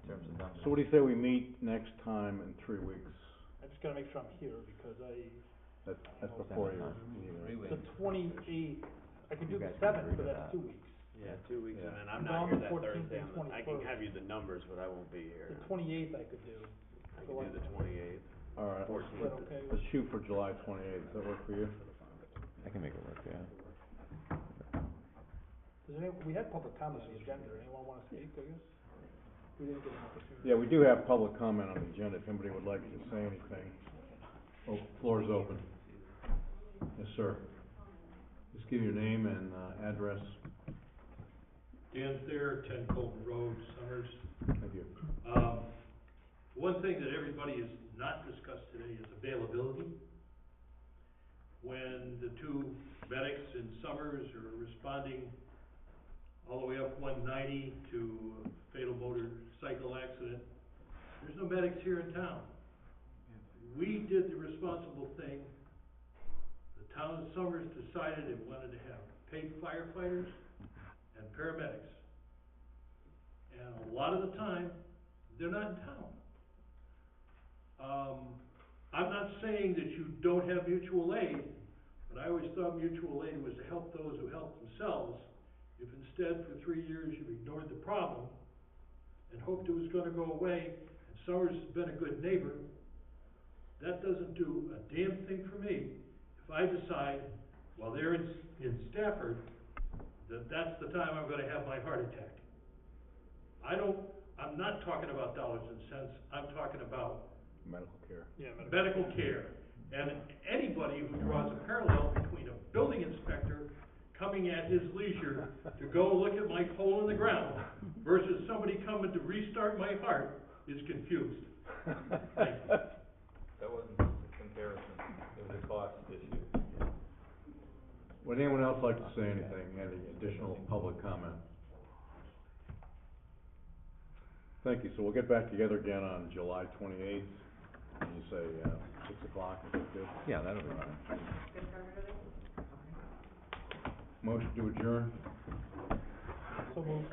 Speaker 5: terms of numbers.
Speaker 1: So what do you say we meet next time in 3 weeks?
Speaker 6: I just gotta make sure I'm here, because
Speaker 1: That's before you.
Speaker 5: 3
Speaker 6: the
Speaker 5: weeks.
Speaker 6: 28th, I could do
Speaker 3: You
Speaker 6: the
Speaker 3: guys can
Speaker 6: 7th,
Speaker 3: agree
Speaker 6: but
Speaker 3: to
Speaker 6: that's
Speaker 3: that.
Speaker 6: 2 weeks.
Speaker 10: Yeah, 2 weeks, and then I'm
Speaker 6: I'm
Speaker 10: not
Speaker 6: gone
Speaker 10: here
Speaker 6: the
Speaker 10: that
Speaker 6: 14th
Speaker 10: Thursday,
Speaker 6: and
Speaker 10: I can
Speaker 6: 21st.
Speaker 10: have you the numbers, but I won't be here.
Speaker 6: The 28th I could do.
Speaker 10: I can do the 28th,
Speaker 1: All right,
Speaker 10: 14th.
Speaker 6: Is that okay?
Speaker 1: let's shoot for July 28th, does that work for you?
Speaker 3: I can make it work, yeah.
Speaker 6: We had public comment on the agenda, anyone wanna speak, I guess? We didn't get an opportunity.
Speaker 1: Yeah, we do have public comment on the agenda, if anybody would like to say anything. Oh, floor is open. Yes, sir. Just give your name and, address.
Speaker 12: Dan Thayer, 10 Colton Road, Summers.
Speaker 1: Thank you.
Speaker 12: One thing that everybody has not discussed today is availability. When the two medics in Summers are responding all the way up 190 to a fatal motorcycle accident. There's no medics here in town. We did the responsible thing. The town of Summers decided it wanted to have paid firefighters and paramedics. And a lot of the time, they're not in town. I'm not saying that you don't have mutual aid, but I always thought mutual aid was to help those who help themselves. If instead for 3 years you've ignored the problem and hoped it was gonna go away, and Summers has been a good neighbor, that doesn't do a damn thing for me if I decide, while they're in Stafford, that that's the time I'm gonna have my heart attack. I'm not talking about dollars and cents, I'm talking about
Speaker 1: Medical care.
Speaker 12: medical care. And anybody who draws a parallel between a building inspector coming at his leisure to go look at my hole in the ground versus somebody coming to restart my heart is confused. Thank you.
Speaker 5: That wasn't just a comparison, it was a cost issue.
Speaker 1: Would anyone else like to say anything, any additional public comment? Thank you, so we'll get back together again on July 28th, and you say, 6 o'clock, is that good?
Speaker 3: Yeah, that'll be fine.
Speaker 1: Motion to adjourn?
Speaker 6: So moved.